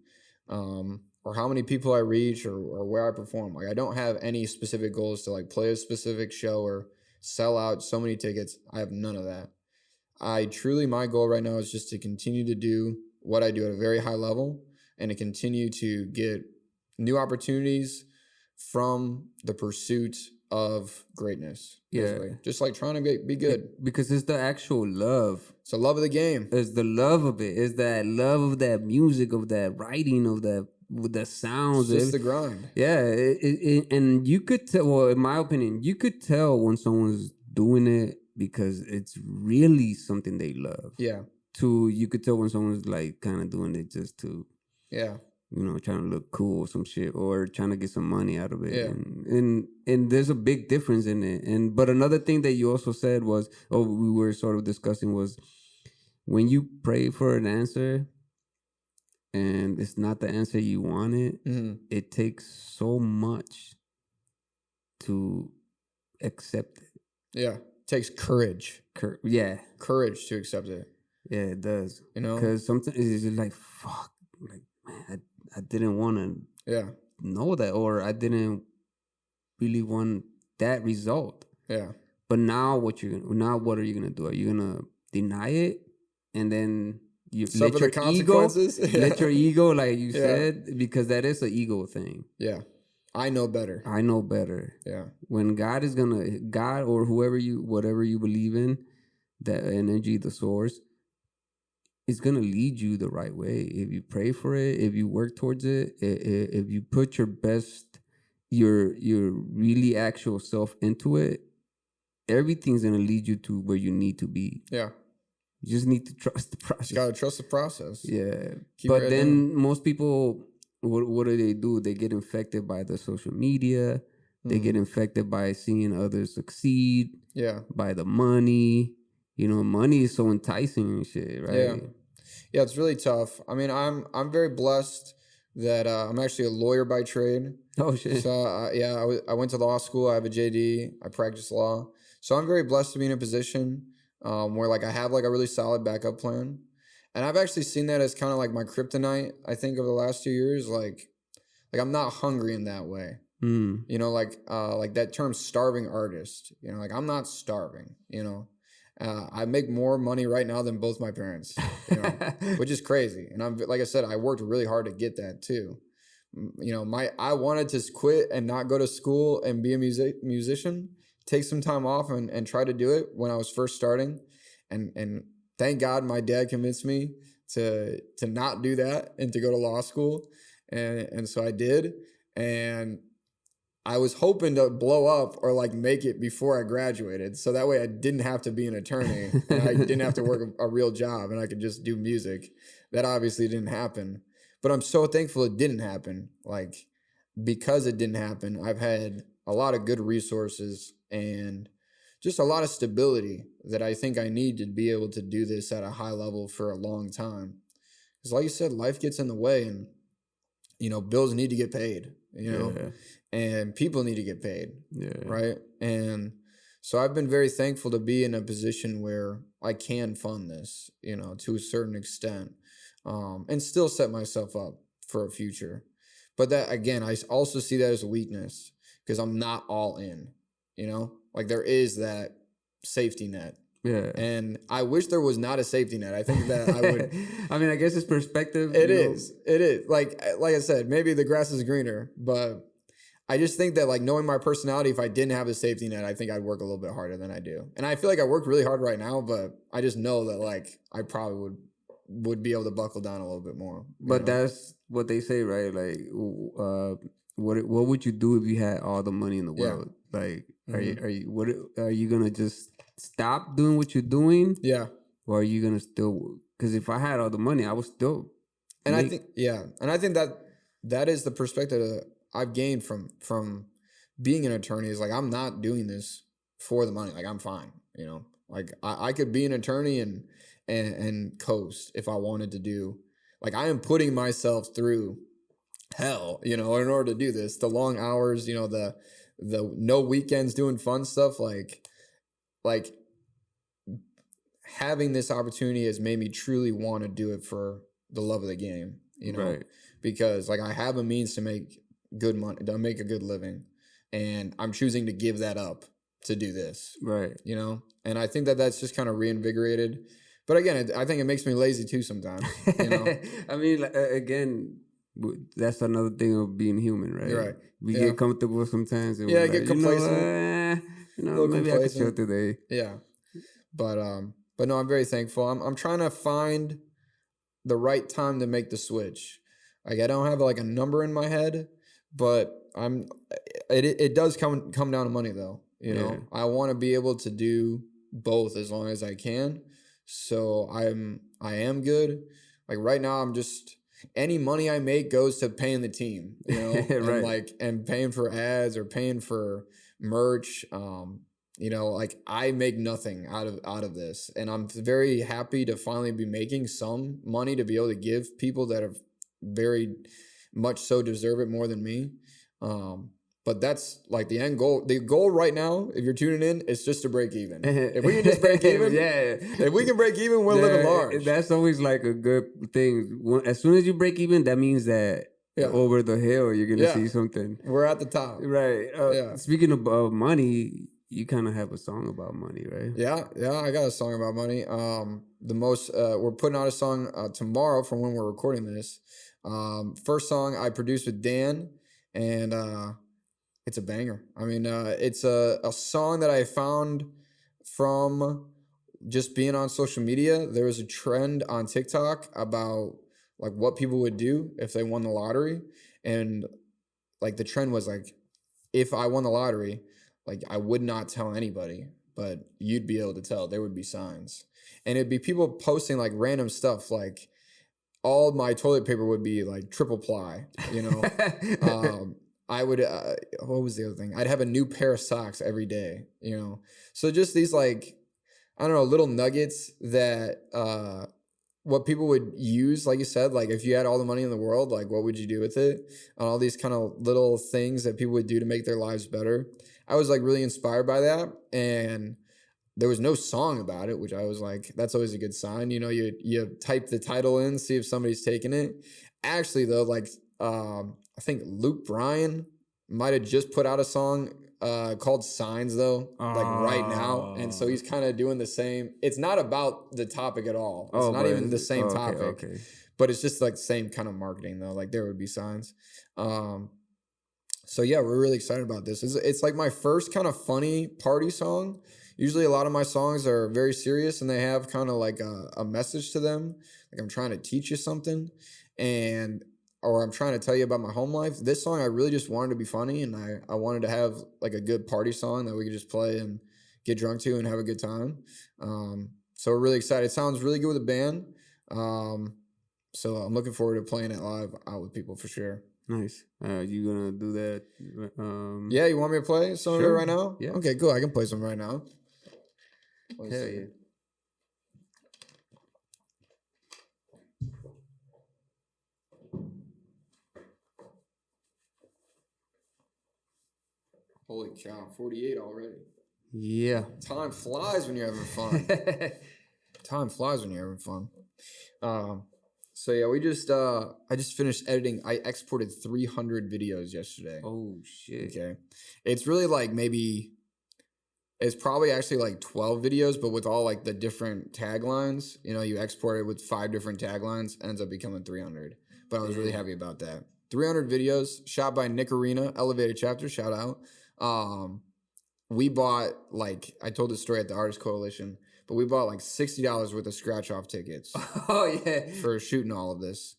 or how many people I reach or where I perform. Like, I don't have any specific goals to like play a specific show or sell out so many tickets. I have none of that. My goal right now is just to continue to do what I do at a very high level and to continue to get new opportunities from the pursuit of greatness. Basically. Yeah. Just like trying to be good. Because it's the actual love. It's the love of the game. It's the love of it. It's that love of that music, of that writing, of that with the sounds. It's just the grind. Yeah, and you could tell. Well, in my opinion, you could tell when someone's doing it because it's really something they love. Yeah. You could tell when someone's like kind of doing it just to, Yeah. Trying to look cool or some shit, or trying to get some money out of it. Yeah. And there's a big difference in it. But another thing that you also said was, we were sort of discussing was, when you pray for an answer and it's not the answer you wanted, it takes so much to accept it. Yeah. It takes courage. Yeah. Courage to accept it. Yeah, it does. Because sometimes it's just like, fuck, like, man, I didn't want to know that, or I didn't really want that result. Yeah. But now what are you gonna do? Are you gonna deny it and then you let your consequences? Let your ego, like you said, because that is an ego thing. Yeah. I know better. Yeah. When God or whatever you believe in, that energy, the source, is gonna lead you the right way. If you pray for it, if you work towards it, if you put your best, your really actual self into it, everything's gonna lead you to where you need to be. Yeah. You just need to trust the process. You gotta trust the process. Yeah. But then most people, what do? They get infected by the social media. They get infected by seeing others succeed. Yeah. By the money. Money is so enticing and shit, right? Yeah. Yeah, it's really tough. I mean, I'm very blessed that I'm actually a lawyer by trade. Oh, shit. So, I went to law school. I have a JD. I practice law. So I'm very blessed to be in a position where like I have like a really solid backup plan. And I've actually seen that as kind of like my kryptonite, I think, over the last 2 years. Like I'm not hungry in that way. Like that term starving artist, like I'm not starving, I make more money right now than both my parents, which is crazy. And I'm, like I said, I worked really hard to get that too. I wanted to quit and not go to school and be a musician, take some time off and try to do it when I was first starting. And thank God my dad convinced me to not do that and to go to law school. And so I did. And I was hoping to blow up or like make it before I graduated. So that way I didn't have to be an attorney and I didn't have to work a real job and I could just do music. That obviously didn't happen. But I'm so thankful it didn't happen. Like, because it didn't happen, I've had a lot of good resources and just a lot of stability that I think I need to be able to do this at a high level for a long time. Because like you said, life gets in the way and, bills need to get paid, and people need to get paid, right? And so I've been very thankful to be in a position where I can fund this, to a certain extent, and still set myself up for a future. But that, again, I also see that as a weakness because I'm not all in, like there is that safety net. Yeah. And I wish there was not a safety net. I think that I would. I mean, I guess it's perspective. It is. Like I said, maybe the grass is greener, but I just think that like knowing my personality, if I didn't have a safety net, I think I'd work a little bit harder than I do. And I feel like I work really hard right now, but I just know that like I probably would be able to buckle down a little bit more. But that's what they say, right? Like, what would you do if you had all the money in the world? Yeah. Like, are you gonna just stop doing what you're doing? Yeah. Or are you gonna still? Because if I had all the money, I would still. And I think that is the perspective that I've gained from being an attorney is like, I'm not doing this for the money. Like, I'm fine, you know, like I could be an attorney and coast if I wanted to do. Like, I am putting myself through hell, you know, in order to do this. The long hours, you know, the no weekends doing fun stuff. Like having this opportunity has made me truly want to do it for the love of the game, you know, Right. because like I have a means to make good money, to make a good living, and I'm choosing to give that up to do this, Right. you know, and I think that that's just kind of reinvigorated. But again, I think it makes me lazy too sometimes, you know. I mean, again, that's another thing of being human, right? You're right. We Yeah. get comfortable sometimes. And Yeah, we're get like, complacent. You know, A little maybe I could chill complacent. today. Yeah. But no, I'm very thankful. I'm trying to find the right time to make the switch. Like, I don't have like a number in my head, but it does come down to money though. You know, Yeah. I want to be able to do both as long as I can. So I am good. Like right now, I'm just, any money I make goes to paying the team, you know, Right. and paying for ads or paying for merch. You know, like I make nothing out of this, and I'm very happy to finally be making some money to be able to give people that are very much so deserve it more than me. But that's like the end goal. The goal right now, if you're tuning in, is just to break even. If we can just break even, yeah. if we can break even, we're living large. That's always like a good thing. As soon as you break even, that means that Yeah. over the hill, you're going to Yeah. see something. We're at the top. Right. Yeah. Speaking of money, you kind of have a song about money, right? Yeah, I got a song about money. We're putting out a song tomorrow from when we're recording this. First song I produced with Dan, and it's a banger. I mean, it's a song that I found from just being on social media. There was a trend on TikTok about like what people would do if they won the lottery, and like the trend was like, if I won the lottery, like I would not tell anybody, but you'd be able to tell. There would be signs, and it'd be people posting like random stuff, like all my toilet paper would be like triple ply, you know. I would what was the other thing? I'd have a new pair of socks every day, you know. So just these like, I don't know, little nuggets that what people would use, like you said, like if you had all the money in the world, like what would you do with it? All these kind of little things that people would do to make their lives better. I was like really inspired by that, and there was no song about it, which I was like, that's always a good sign. You know, you type the title in, see if somebody's taking it. Actually, though, like I think Luke Bryan might have just put out a song called Signs, though, like right now. And so he's kind of doing the same. It's not about the topic at all. It's not even the same topic. Okay. But it's just like the same kind of marketing, though. Like there would be signs. So yeah, we're really excited about this. It's like my first kind of funny party song. Usually a lot of my songs are very serious and they have kind of like a message to them. Like I'm trying to teach you something, or I'm trying to tell you about my home life. This song, I really just wanted to be funny, and I wanted to have like a good party song that we could just play and get drunk to and have a good time. So we're really excited. It sounds really good with a band. So I'm looking forward to playing it live out with people for sure. Nice. You gonna do that? Yeah, you want me to play some Sure. right now? Yeah. Okay, cool. I can play some right now. Hell yeah. Holy cow, 48 already. Yeah. Time flies when you're having fun. Time flies when you're having fun. So yeah, I just finished editing. I exported 300 videos yesterday. Oh shit. Okay. It's really like it's probably actually like 12 videos, but with all like the different taglines, you know, you export it with 5 different taglines, ends up becoming 300. But I was really happy about that. 300 videos shot by Nick Arena, Elevated Chapter, shout out. We bought, like, I told this story at the Artist Coalition, but we bought like $60 worth of scratch off tickets. Oh yeah. For shooting all of this.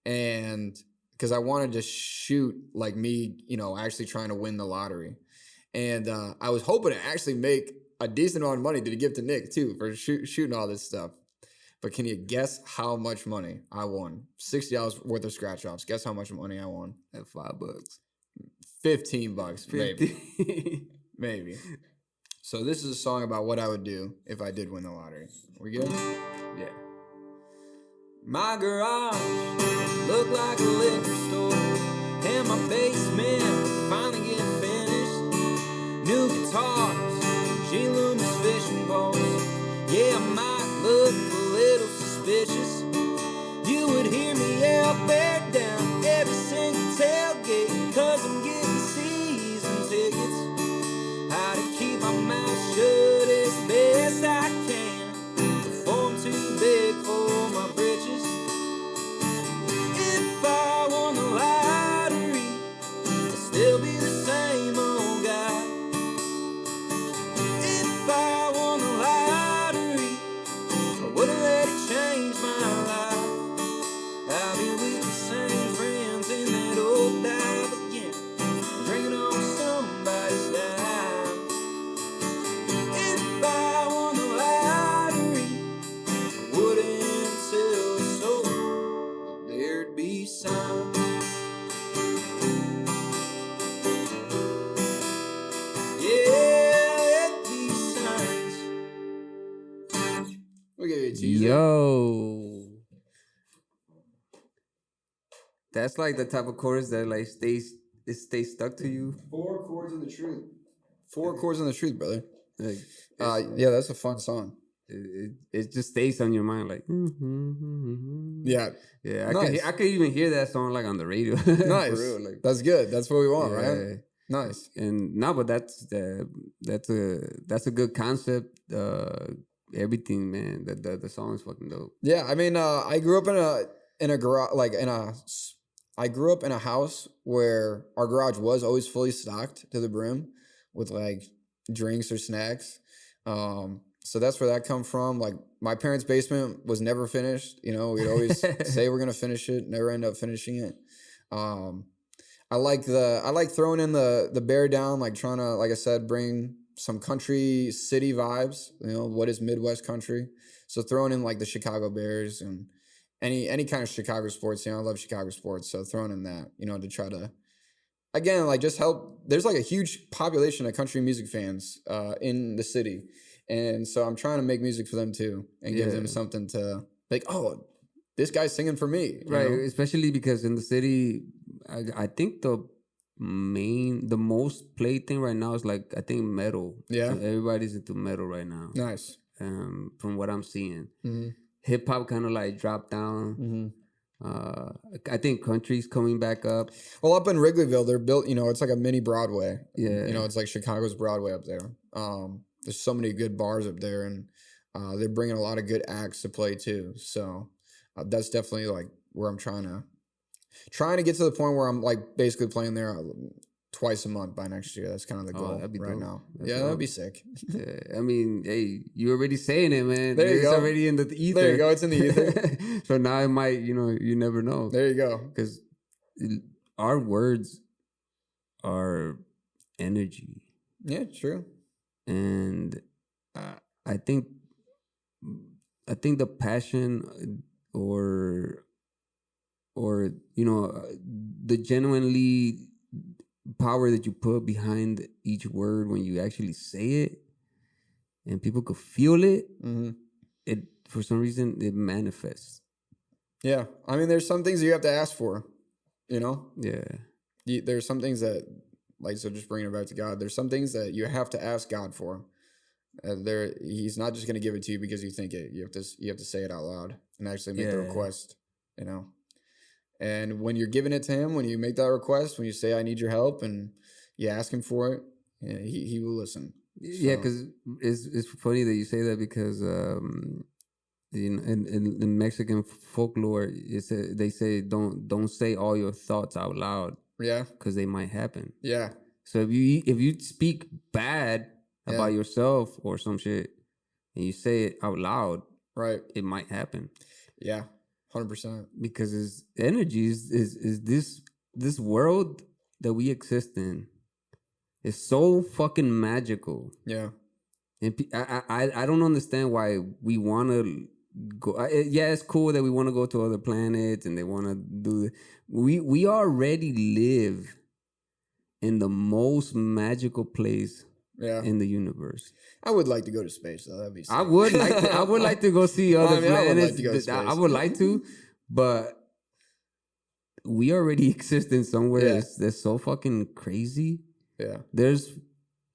And because I wanted to shoot like me, you know, actually trying to win the lottery. And I was hoping to actually make a decent amount of money to give to Nick too for shooting all this stuff. But can you guess how much money I won? $60 worth of scratch offs. Guess how much money I won? At $5. $15, maybe. Maybe. So this is a song about what I would do if I did win the lottery. We good? Yeah. My garage looked like a liquor store, and my basement finally getting finished. New guitars, G Loomis fishing poles. Yeah, I might look a little suspicious. You would hear me yell bear down every single tailgate, 'cause I'm getting season tickets. How to keep my mouth shut as best I can before I'm too big for my britches. If I won the lottery, I'd still be the same old guy. If I won the lottery, I wouldn't let it change my life. I'll be with the same friends in that old dive again, drinking on somebody's dime. If I won the lottery, I wouldn't tell a soul. There'd be signs. Yeah, there'd be signs. We'll give you a teaser. Yo. That's like the type of chorus that like stays stuck to you. 4 chords in the truth. 4 chords in the truth, brother. Like, Yeah, that's a fun song. it just stays on your mind. Like, Yeah. yeah. Nice. I could even hear that song like on the radio. Nice. For real, like, That's good. That's what we want, yeah. right? Nice. And no, but that's a good concept. Everything, man. The song is fucking dope. Yeah, I mean, I grew up in a garage, I grew up in a house where our garage was always fully stocked to the brim with like drinks or snacks. So that's where that come from. Like my parents' basement was never finished. You know, we'd always say we're gonna finish it, never end up finishing it. I like throwing in the bear down, like trying to, like I said, bring some country city vibes. You know, what is Midwest country? So throwing in like the Chicago Bears and any kind of Chicago sports. You know, I love Chicago sports, so throwing in that, you know, to try to, again, like just help. There's like a huge population of country music fans in the city, and so I'm trying to make music for them too and give them something to like. Oh, this guy's singing for me, Right? know? Especially because in the city, I think the most played thing right now is like, I think metal. Yeah. Everybody's into metal right now. Nice. From what I'm seeing. Mm-hmm. Hip hop kind of like dropped down. Mm-hmm. I think country's coming back up. Well, up in Wrigleyville, they're built. You know, it's like a mini Broadway. Yeah. You know, it's like Chicago's Broadway up there. There's so many good bars up there, and they're bringing a lot of good acts to play too. So that's definitely like where I'm trying to get to the point where I'm like basically playing there twice a month by next year. That's kind of the goal that'd be right dope. now. That's Yeah, dope. that'd be sick. Yeah, I mean, hey, you're already saying it, man. There you It's go. already in the ether. There you go. It's in the ether. So now it might, you never know. There you go. Because our words are energy. Yeah, true. And I think the passion or the genuinely power that you put behind each word when you actually say it and people could feel it, Mm-hmm. it for some reason it manifests. Yeah, I mean, there's some things you have to ask for. You know, Yeah. there's some things that, like, so just bringing it back to God. There's some things that you have to ask God for. He's not just going to give it to you because you think it. You have to say it out loud and actually make the request. You know, and when you're giving it to Him, when you make that request, when you say, "I need your help," and you ask Him for it, yeah, He will listen. Yeah, So- because it's funny that you say that because in Mexican folklore, they say don't say all your thoughts out loud Yeah, because they might happen. yeah, So if you speak bad about yourself or some shit and you say it out loud, right. it might happen Yeah, 100%. because it's energy is this world that we exist in is so fucking magical. Yeah, And I don't understand why we want to go. Yeah, it's cool that we want to go to other planets and they want to do. We already live in the most magical place Yeah. in the universe. I would like to go to space though. That'd be sick. I would like to go see other I would planets. like to go to space. I would like to, but we already exist in somewhere that's so fucking crazy. Yeah. There's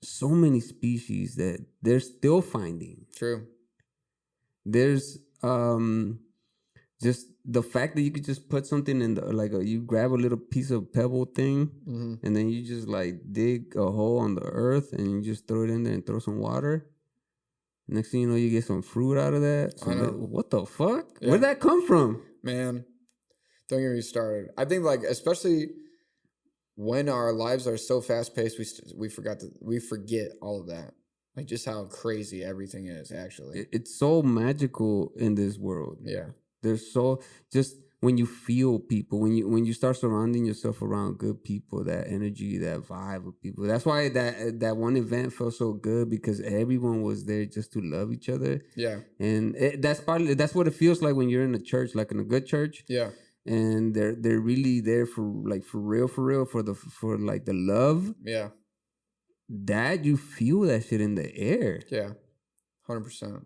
so many species that they're still finding. True. There's just the fact that you could just put something in the you grab a little piece of pebble thing and then you just like dig a hole on the earth and you just throw it in there and throw some water. Next thing you know, you get some fruit out of that. I know. What the fuck? Yeah. Where'd that come from? Man, don't get me started. I think like especially when our lives are so fast paced, we forget all of that. Like just how crazy everything is actually. It's so magical in this world. Yeah. There's so just when you feel people, when you start surrounding yourself around good people, that energy, that vibe of people. That's why that one event felt so good because everyone was there just to love each other. Yeah. And that's what it feels like when you're in a church, like in a good church. Yeah. And they're really there for real for the love. Yeah. That you feel that shit in the air. Yeah. 100%.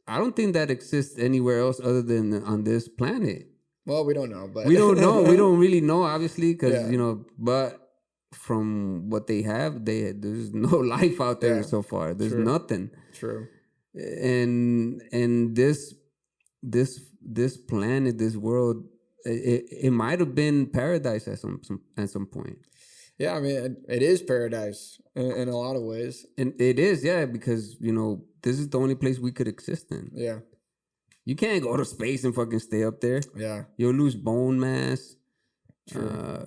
I don't think that exists anywhere else other than on this planet. Well, we don't know, but we don't know. We don't really know, obviously, because Yeah. But from what they have, there's no life out there so far. There's True. nothing. True. And this planet, this world, it might have been paradise at some point. Yeah, I mean, it is paradise in a lot of ways. And it is, yeah, because this is the only place we could exist in. Yeah. You can't go to space and fucking stay up there. Yeah. You'll lose bone mass. True.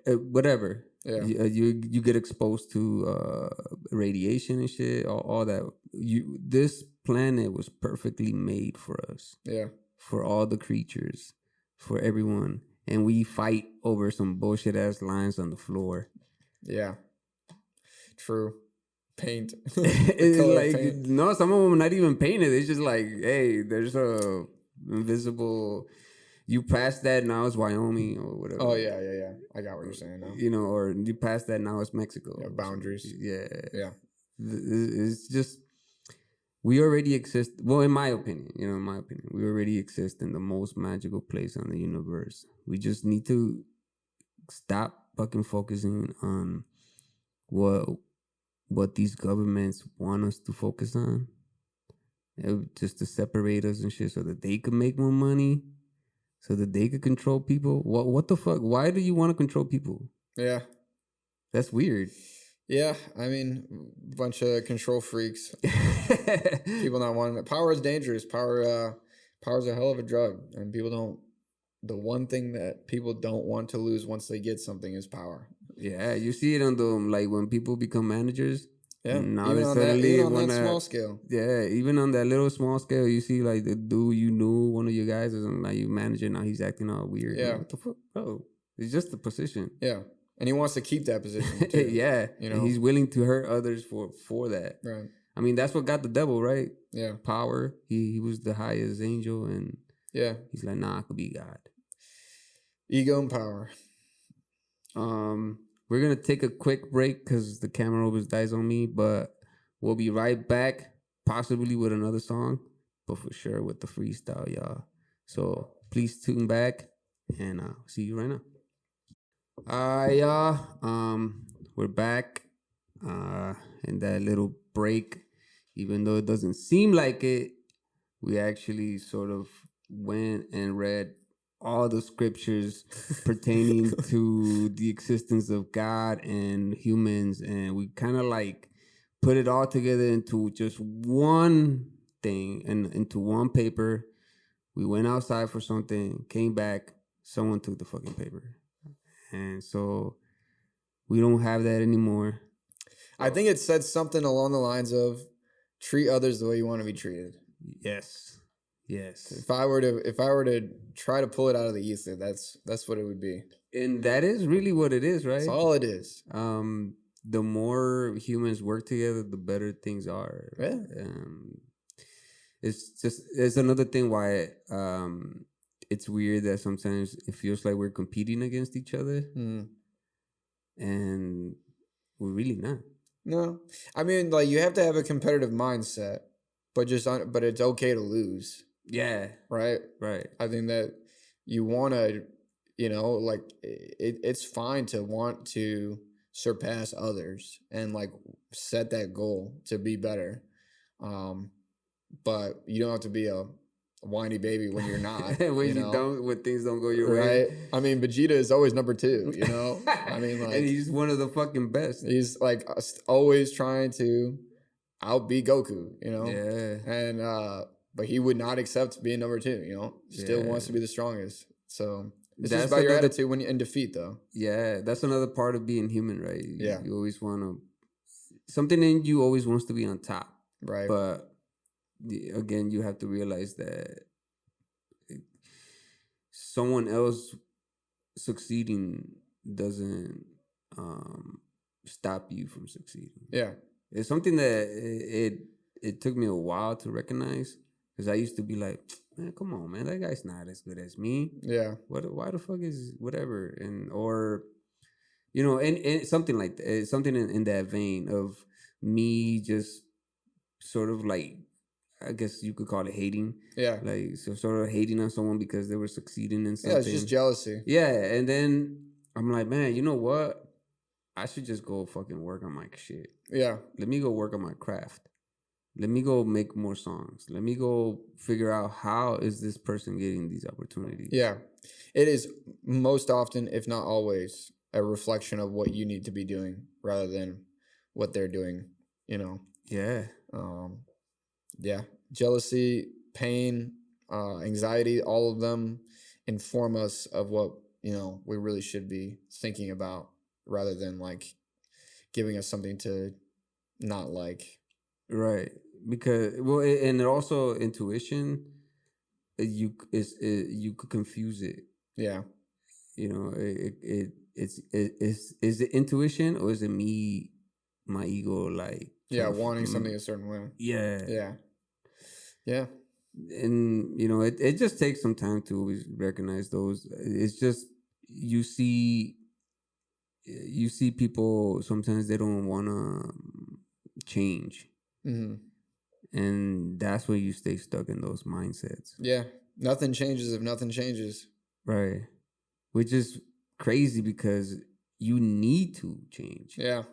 Whatever. Yeah. You get exposed to radiation and shit. All that. This planet was perfectly made for us. Yeah. For all the creatures, for everyone, and we fight over some bullshit ass lines on the floor. Yeah. True. Paint. It's like paint. no, some of them are not even painted. It's just like, hey, there's a invisible. You pass that, now it's Wyoming or whatever. Oh yeah. I got what you're saying now. Or you pass that, now it's Mexico. Yeah, boundaries. Yeah. Yeah. It's just we already exist. Well, in my opinion, we already exist in the most magical place on the universe. We just need to stop fucking focusing on what these governments want us to focus on. Just to separate us and shit so that they could make more money, so that they could control people. What the fuck? Why do you want to control people? Yeah. That's weird. Yeah, I mean, a bunch of control freaks. People not wanting it. Power is dangerous. Power's a hell of a drug, and people don't. The one thing that people don't want to lose once they get something is power. Yeah, you see it on when people become managers. Yeah, now even on that small scale. Yeah, even on that little small scale, you see like the dude you knew, one of your guys, is like you manager, now he's acting all weird. Yeah, what the fuck, bro? It's just the position. Yeah. And he wants to keep that position too. Yeah. And he's willing to hurt others for that. Right. I mean, that's what got the devil, right? Yeah. Power. He was the highest angel, and he's like, nah, I could be God. Ego and power. We're gonna take a quick break because the camera always dies on me, but we'll be right back, possibly with another song, but for sure with the freestyle, y'all. So please tune back, and see you right now. Alright, y'all. We're back. In that little break, even though it doesn't seem like it, we actually sort of went and read all the scriptures pertaining to the existence of God and humans, and we kind of like put it all together into just one thing and into one paper. We went outside for something, came back, someone took the fucking paper. And so we don't have that anymore. I think it said something along the lines of treat others the way you want to be treated. Yes. If I were to try to pull it out of the ether, that's what it would be. And that is really what it is, right? That's all it is. The more humans work together, the better things are. Yeah. It's another thing why it's weird that sometimes it feels like we're competing against each other. and we're really not. No, I mean, like, you have to have a competitive mindset, but but it's okay to lose, Yeah, right? right. I think that you want to, like, it's fine to want to surpass others and like set that goal to be better. But you don't have to be a whiny baby when you're not, when things don't go your right? way. I mean, Vegeta is always number 2, I mean, like, and he's one of the fucking best. he's like always trying to outbeat Goku, Yeah. and but he would not accept being number 2, still Yeah. wants to be the strongest. So it's That's just about your another- attitude when in defeat, though. Yeah, that's another part of being human, right? Yeah. You always want to, something in you always wants to be on top. Right. But again, you have to realize that someone else succeeding doesn't stop you from succeeding. Yeah. It's something that it took me a while to recognize, because I used to be like, man, come on, man, that guy's not as good as me. Yeah. Why the fuck is whatever? And something like that, something in that vein of me just sort of like, I guess you could call it hating. Yeah. Like, so sort of hating on someone because they were succeeding in something. Yeah, it's just jealousy. Yeah, and then I'm like, man, you know what? I should just go fucking work on my shit. Yeah. Let me go work on my craft. Let me go make more songs. Let me go figure out how is this person getting these opportunities. Yeah. It is most often, if not always, a reflection of what you need to be doing rather than what they're doing, Yeah. Yeah. Jealousy, pain, anxiety, all of them inform us of what, we really should be thinking about rather than like giving us something to not like. Right. Because and also intuition, you could confuse it. Yeah. Is it intuition or is it me, my ego, like wanting something a certain way. Yeah. Yeah. And it just takes some time to always recognize those. It's just you see people sometimes they don't want to change. Mm-hmm. And that's where you stay stuck in those mindsets. Yeah. Nothing changes if nothing changes. Right. Which is crazy because you need to change. Yeah.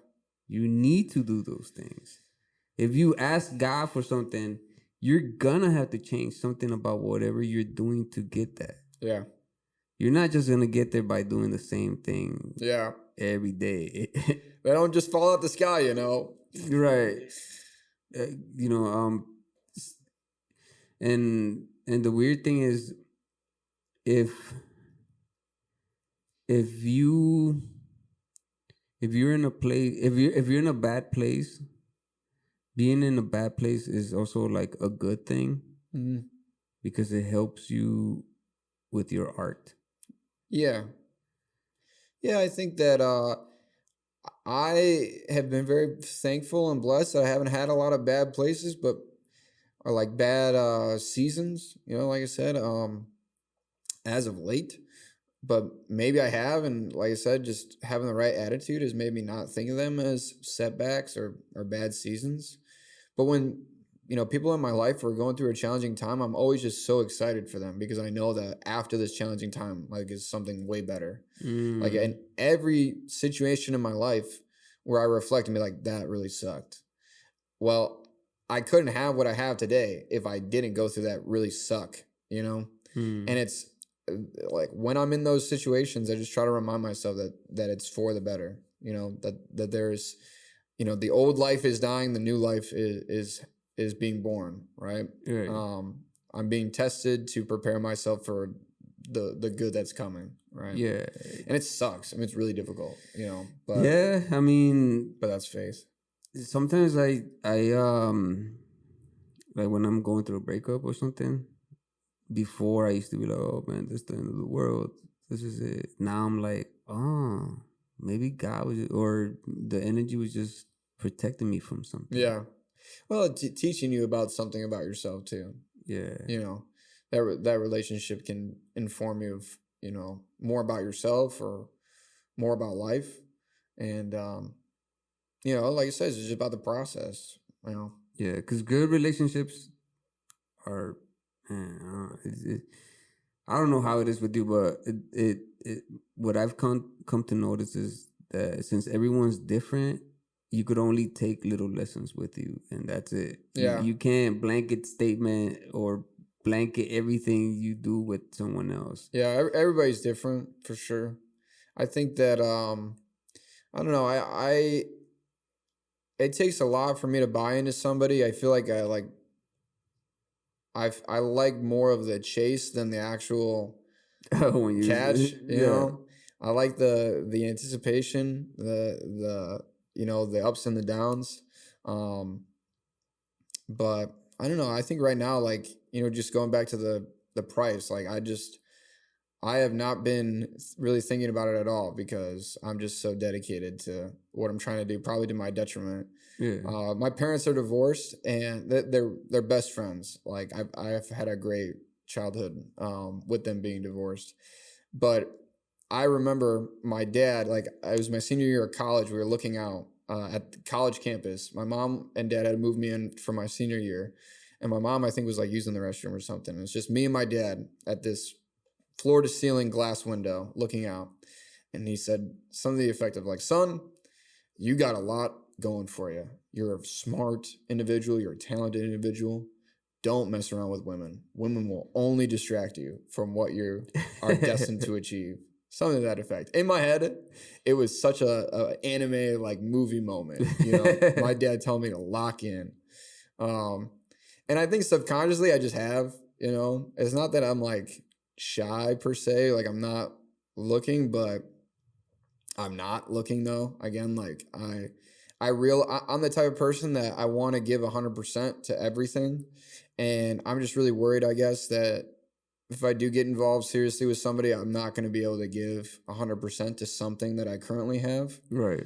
You need to do those things. If you ask God for something, you're gonna have to change something about whatever you're doing to get that. Yeah. You're not just gonna get there by doing the same thing. Yeah. Every day. They don't just fall out the sky, Right. And the weird thing is, if you're in a place, if you're in a bad place, being in a bad place is also like a good thing. Mm-hmm. Because it helps you with your art. Yeah. Yeah, I think that I have been very thankful and blessed that I haven't had a lot of bad places, or like bad seasons, like I said, as of late. But maybe I have, and like I said, just having the right attitude has made me not think of them as setbacks or bad seasons. But when, people in my life are going through a challenging time, I'm always just so excited for them because I know that after this challenging time, like, is something way better. Like, in every situation in my life where I reflect and be like, that really sucked. Well, I couldn't have what I have today if I didn't go through that really suck, And it's like when I'm in those situations, I just try to remind myself that it's for the better, that there's, the old life is dying, the new life is being born, right? I'm being tested to prepare myself for the good that's coming, right? Yeah. And it sucks. I mean, it's really difficult, but yeah, I mean, but that's faith. Sometimes I like when I'm going through a breakup or something, before I used to be like, oh man, this is the end of the world. This is it. Now I'm like, oh, maybe God was, or the energy was just protecting me from something. Yeah. Well, teaching you about something about yourself too. Yeah. That relationship can inform you of, more about yourself or more about life. And, like I said, it's just about the process, Yeah, because good relationships are, I don't know how it is with you, but what I've come to notice is that since everyone's different, you could only take little lessons with you, and that's it. Yeah. You can't blanket statement or blanket everything you do with someone else. Yeah, everybody's different for sure. I think that I don't know. It takes a lot for me to buy into somebody. I feel like I like more of the chase than the actual When you catch. yeah. I like the anticipation, the the ups and the downs. But I don't know. I think right now, like, just going back to the price, like I have not been really thinking about it at all because I'm just so dedicated to what I'm trying to do, probably to my detriment. Yeah. My parents are divorced and they're best friends. Like I've had a great childhood with them being divorced. But I remember my dad, like it was my senior year of college. We were looking out at the college campus. My mom and dad had moved me in for my senior year. And my mom, I think, was like using the restroom or something. It's just me and my dad at this floor to ceiling glass window looking out. And he said something to the effect of like, son, you got a lot going for you. You're a smart individual. You're a talented individual. Don't mess around with women. Women will only distract you from what you are destined to achieve. Something to that effect. In my head, it was such a anime like movie moment. My dad telling me to lock in. And I think subconsciously I just have, it's not that I'm like shy per se. Like I'm not looking, but I'm not looking though. Again, like I'm the type of person that I want to give 100% to everything. And I'm just really worried, I guess, that if I do get involved seriously with somebody, I'm not going to be able to give 100% to something that I currently have. Right.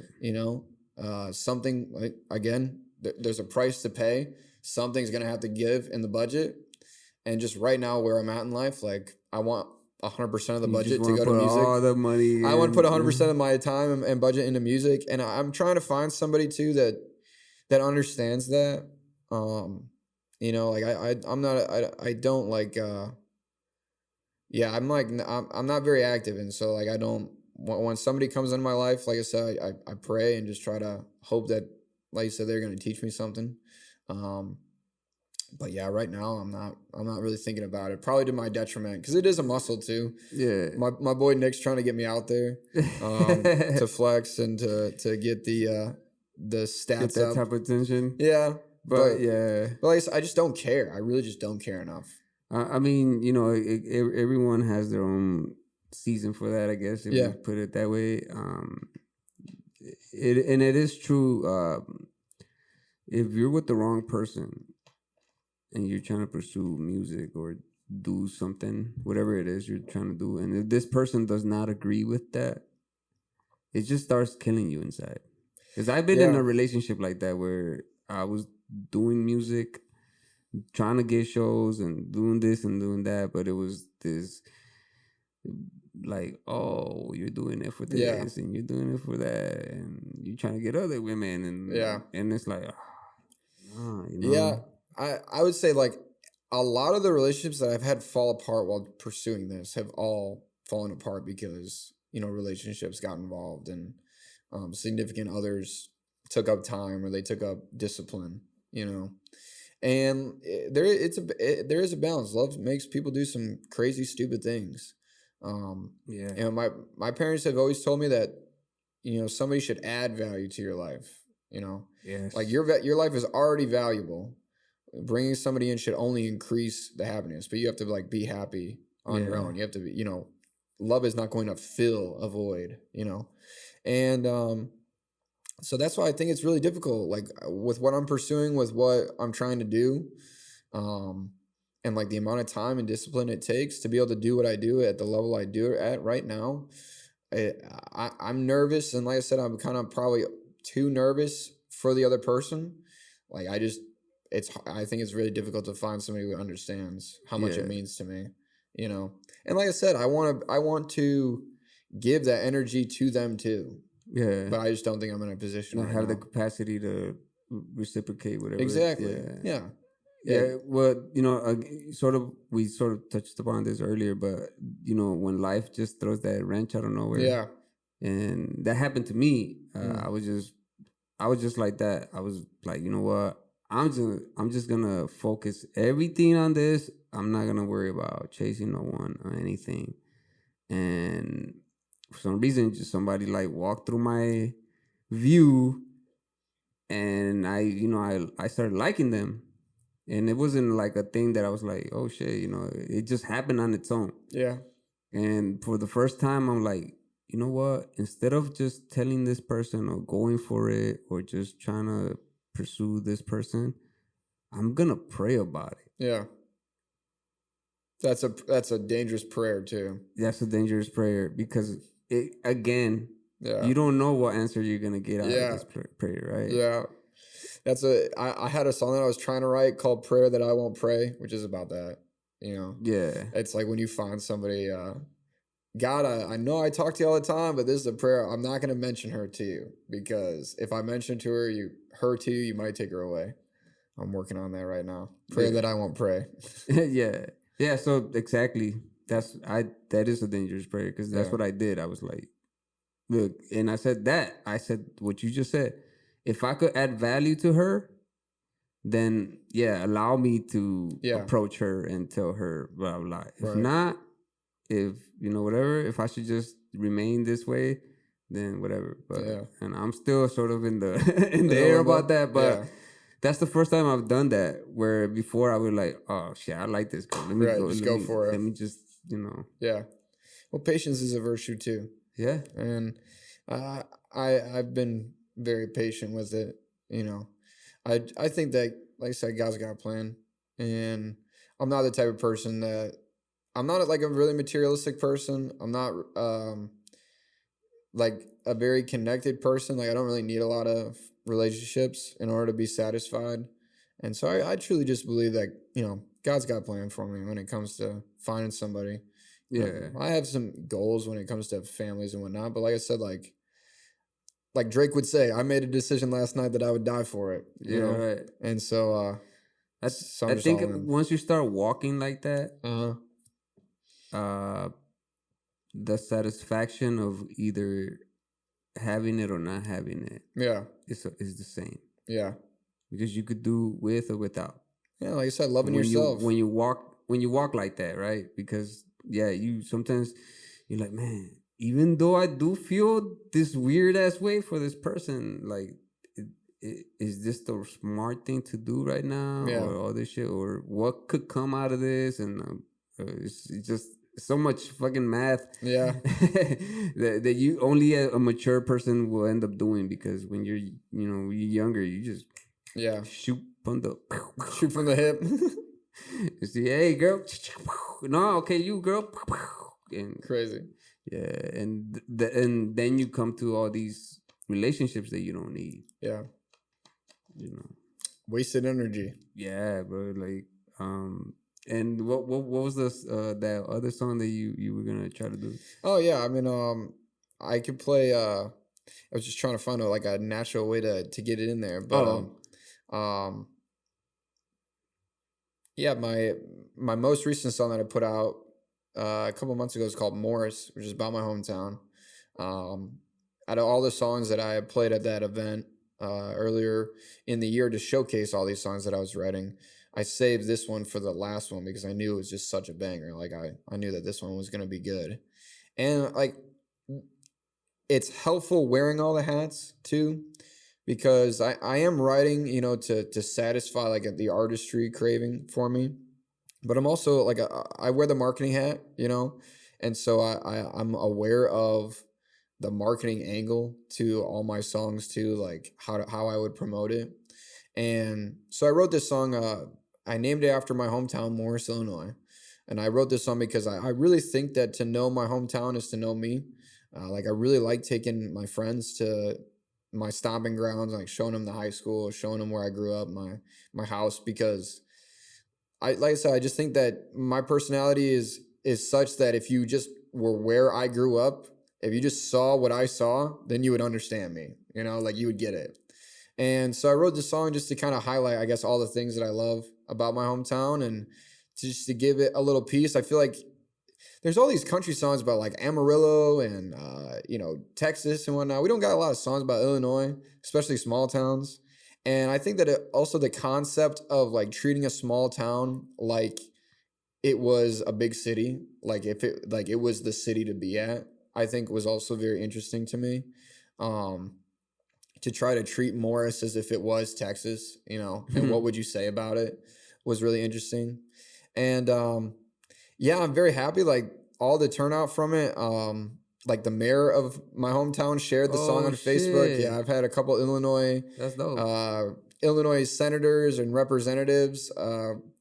Something like, again, there's a price to pay. Something's going to have to give in the budget. And just right now where I'm at in life, like I want 100% of the budget to go to music. All the money. I want to put 100% of my time and budget into music. And I'm trying to find somebody too that understands that. I'm not very active. And so like, when somebody comes into my life, like I said, I pray and just try to hope that, like you said, they're going to teach me something. But yeah, right now I'm not really thinking about it. Probably to my detriment because it is a muscle too. Yeah. My boy Nick's trying to get me out there to flex and to get the stats get that up. type of attention. Yeah, but yeah. But like I said, I just don't care. I really just don't care enough. I mean, everyone has their own season for that, I guess, if you put it that way. It is true. If you're with the wrong person and you're trying to pursue music or do something, whatever it is you're trying to do, and if this person does not agree with that, it just starts killing you inside. Because I've been in a relationship like that where I was doing music, trying to get shows and doing this and doing that, but it was this like, oh, you're doing it for this and you're doing it for that, and you're trying to get other women, and it's like, I would say like a lot of the relationships that I've had fall apart while pursuing this have all fallen apart because relationships got involved and significant others took up time or they took up discipline, and there is a balance. Love makes people do some crazy stupid things. My parents have always told me that somebody should add value to your life. Yes. Like your life is already valuable. Bringing somebody in should only increase the happiness, but you have to like be happy on your own. You have to be, love is not going to fill a void, and so that's why I think it's really difficult, like with what I'm pursuing, with what I'm trying to do, and like the amount of time and discipline it takes to be able to do what I do at the level I do it at right now. I'm nervous, and like I said, I'm kind of probably too nervous for the other person. Like I think it's really difficult to find somebody who understands how much it means to me, And like I said, I want to give that energy to them too. Yeah. But I just don't think I'm in a position Not right have now. the capacity to reciprocate whatever. Exactly. Yeah. Yeah. Well, we sort of touched upon this earlier, but when life just throws that wrench out of nowhere. Yeah. And that happened to me. I was just like that. I was like, you know what? I'm just gonna focus everything on this. I'm not gonna worry about chasing no one or anything. And for some reason, just somebody like walked through my view, and I started liking them. And it wasn't like a thing that I was like, oh shit, it just happened on its own. Yeah. And for the first time, I'm like, you know what? Instead of just telling this person or going for it or just trying to pursue this person, I'm gonna pray about it. Yeah. That's a dangerous prayer too. That's a dangerous prayer because Yeah. you don't know what answer you're gonna get out of Yeah. this prayer, right? Yeah. I had a song that I was trying to write called Prayer That I Won't Pray, which is about that. Yeah. It's like when you find somebody, God, I know I talk to you all the time, but this is a prayer. I'm not going to mention her to you because if I mention to her, you might take her away. I'm working on that right now. Prayer that I won't pray. Yeah. Yeah. So exactly. That is a dangerous prayer because that's what I did. I was like, look, and I said what you just said. If I could add value to her, then allow me to approach her and tell her blah blah. If not, whatever, if I should just remain this way, then whatever. But and I'm still sort of in the air about that. But that's the first time I've done that. Where before I was like, oh shit, I like this girl. Let me go for it. Let me just Yeah. Well, patience is a virtue too. Yeah. And I've been very patient with it. I think that, like I said, God's got a plan, and I'm not the type of person that I'm not like a really materialistic person. I'm not like a very connected person. Like I don't really need a lot of relationships in order to be satisfied. And so I truly just believe that, God's got a plan for me when it comes to finding somebody. Yeah. I have some goals when it comes to families and whatnot, but like I said, like Drake would say, I made a decision last night that I would die for it. You know? Right. And so I think once you start walking like that, the satisfaction of either having it or not having it, is the same. Yeah, because you could do with or without. Yeah, like I said, loving yourself. When you walk like that, right? Because you sometimes you're like, man, even though I do feel this weird ass way for this person, like, is this the smart thing to do right now, or all this shit, or what could come out of this? And it's just so much fucking math. Yeah, that you only a mature person will end up doing, because when you're younger, you just shoot from the hip. You see, hey girl, no, okay, you girl, and crazy. Yeah, and then you come to all these relationships that you don't need. Yeah, wasted energy. Yeah, bro. Like, and what was this that other song that you were gonna try to do? Oh yeah, I mean, I could play. I was just trying to find a natural way to get it in there, but yeah, my most recent song that I put out a couple months ago is called Morris, which is about my hometown. Out of all the songs that I played at that event earlier in the year to showcase all these songs that I was writing, I saved this one for the last one because I knew it was just such a banger. Like I knew that this one was going to be good. And like, it's helpful wearing all the hats too, because I am writing, to satisfy like the artistry craving for me. But I'm also like, I wear the marketing hat, and so I'm aware of the marketing angle to all my songs too, like how I would promote it. And so I wrote this song, I named it after my hometown, Morris, Illinois. And I wrote this song because I really think that to know my hometown is to know me. Like I really like taking my friends to my stomping grounds, like showing them the high school, showing them where I grew up, my house, because like I said, I just think that my personality is such that if you just were where I grew up, If you just saw what I saw, then you would understand me, you know, like you would get it. And so I wrote this song just to kind of highlight, I guess, all the things that I love about my hometown and just to give it a little piece. I feel like there's all these country songs about like Amarillo and, you know, Texas and whatnot. We don't got a lot of songs about Illinois, especially small towns. And I think that also the concept of like treating a small town like it was a big city, like if it like it was the city to be at, I think was also very interesting to me. To try to treat Morris as if it was Texas, you know, and what would you say about it was really interesting. And yeah, I'm very happy. Like all the turnout from it. Like the mayor of my hometown shared the song on Facebook. Yeah, I've had a couple Illinois. That's dope. Illinois senators and representatives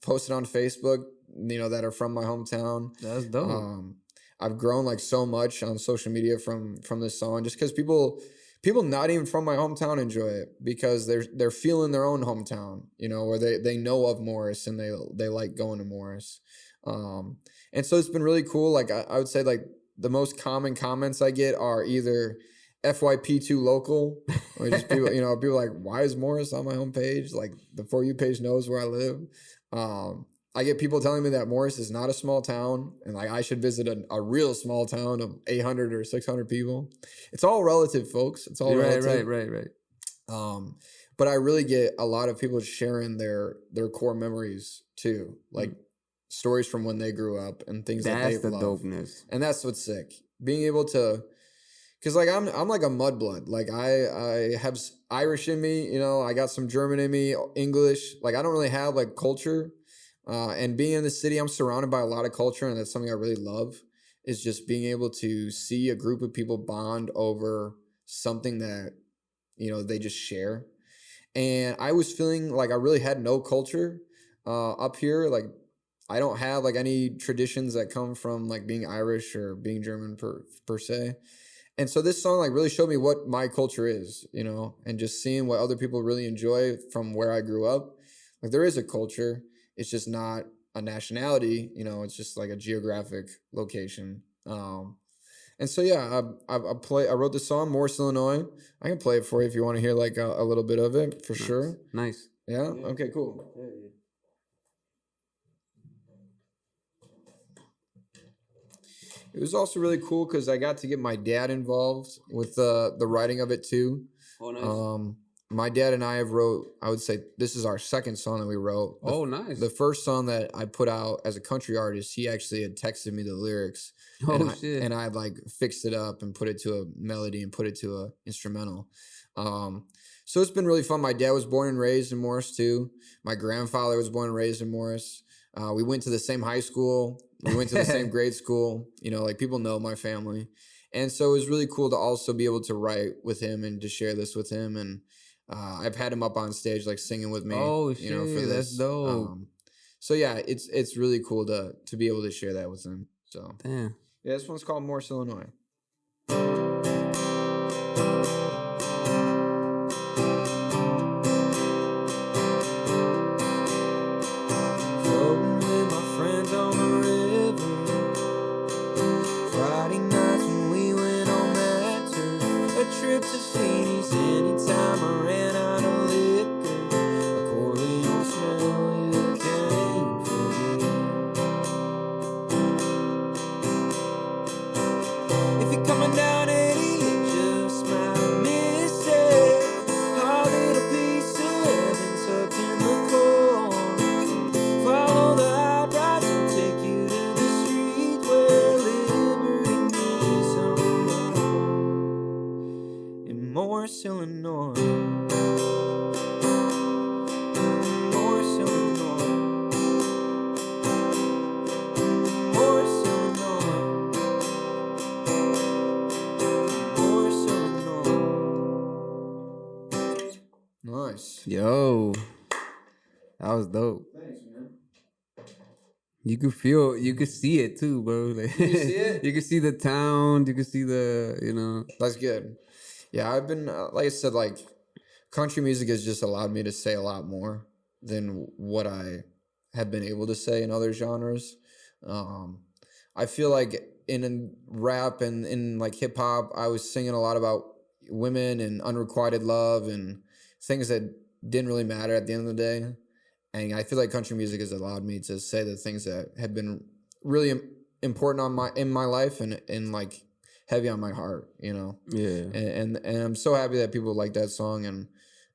posted on Facebook, you know, that are from my hometown. That's dope. I've grown like so much on social media from this song just because people not even from my hometown enjoy it because they're feeling their own hometown, you know, or they know of Morris and they like going to Morris. And so it's been really cool. Like I would say like the most common comments I get are either FYP2 local or just people, you know, people like, why is Morris on my homepage? Like the For You page knows where I live. I get people telling me that Morris is not a small town and like I should visit a real small town of 800 or 600 people. It's all relative, folks. It's all relative. Right. But I really get a lot of people sharing their core memories too, like stories from when they grew up and things that they love. That's the dopeness. And that's what's sick. Being able to, because like I'm like a mudblood. Like I have Irish in me, you know. I got some German in me, English. Like I don't really have like culture. And being in the city, I'm surrounded by a lot of culture, and that's something I really love, is just being able to see a group of people bond over something that, you know, they just share. And I was feeling like I really had no culture up here. Like I don't have like any traditions that come from like being Irish or being German per se. And so this song like really showed me what my culture is, you know, and just seeing what other people really enjoy from where I grew up. Like there is a culture. It's just not a nationality, you know, it's just like a geographic location. And so, yeah, I wrote this song, Morris, Illinois. I can play it for you if you want to hear like a little bit of it for sure. Nice. Yeah? Okay, cool. It was also really cool because I got to get my dad involved with the writing of it too. Oh, nice. My dad and I I would say this is our second song that we wrote. Nice. The first song that I put out as a country artist, he actually had texted me the lyrics. Shit. And I had like fixed it up and put it to a melody and put it to a instrumental. So it's been really fun. My dad was born and raised in Morris too. My grandfather was born and raised in Morris. We went to the same high school. We went to the same grade school. You know, like people know my family. And so it was really cool to also be able to write with him and to share this with him. And I've had him up on stage like singing with me. Oh shit, you know, for this. That's dope. So yeah, it's really cool to be able to share that with him. So damn. Yeah, this one's called Morris, Illinois. Floating with my friends on the river. Friday nights when we went on that tour. A trip to Phoenix anytime I ran out of liquor. A Corleone smell you can't forget. If you're coming down Eddie, you just might miss it. Our little piece of heaven tucked in the corn. Follow the outrights and take you to the street where liberty meets home. In Morris, Illinois. Morris, Illinois. Morris, Illinois. Morris, Illinois. Nice. Yo, that was dope. Thanks, man. You could see it too, bro. Like, You see it? You could see the town. You could see the, you know. That's good. Yeah, I've been, like I said, like country music has just allowed me to say a lot more than what I have been able to say in other genres. I I feel like in rap and in like hip hop, I was singing a lot about women and unrequited love and things that didn't really matter at the end of the day. And I feel like country music has allowed me to say the things that have been really important in my life and like heavy on my heart, you know. Yeah. And I'm so happy that people liked that song and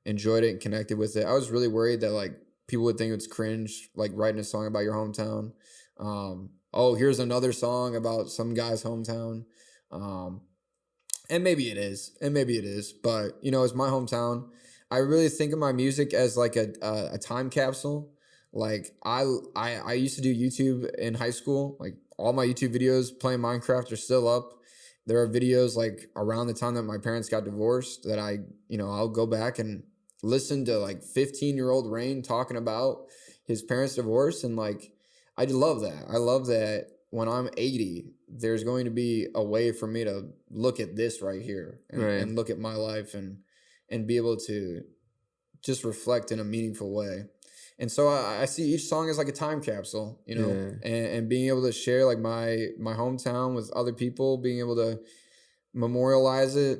enjoyed it and connected with it. I was really worried that like people would think it's cringe, like writing a song about your hometown. Oh, here's another song about some guy's hometown. And maybe it is, but you know, it's my hometown. I really think of my music as like a time capsule. Like I used to do YouTube in high school. Like all my YouTube videos playing Minecraft are still up. There are videos like around the time that my parents got divorced that I'll go back and listen to like 15-year-old Raine talking about his parents' divorce. And like, I love that. I love that when I'm 80, there's going to be a way for me to look at this right here and look at my life and be able to just reflect in a meaningful way. And so I see each song as like a time capsule, you know, and being able to share like my hometown with other people, being able to memorialize it.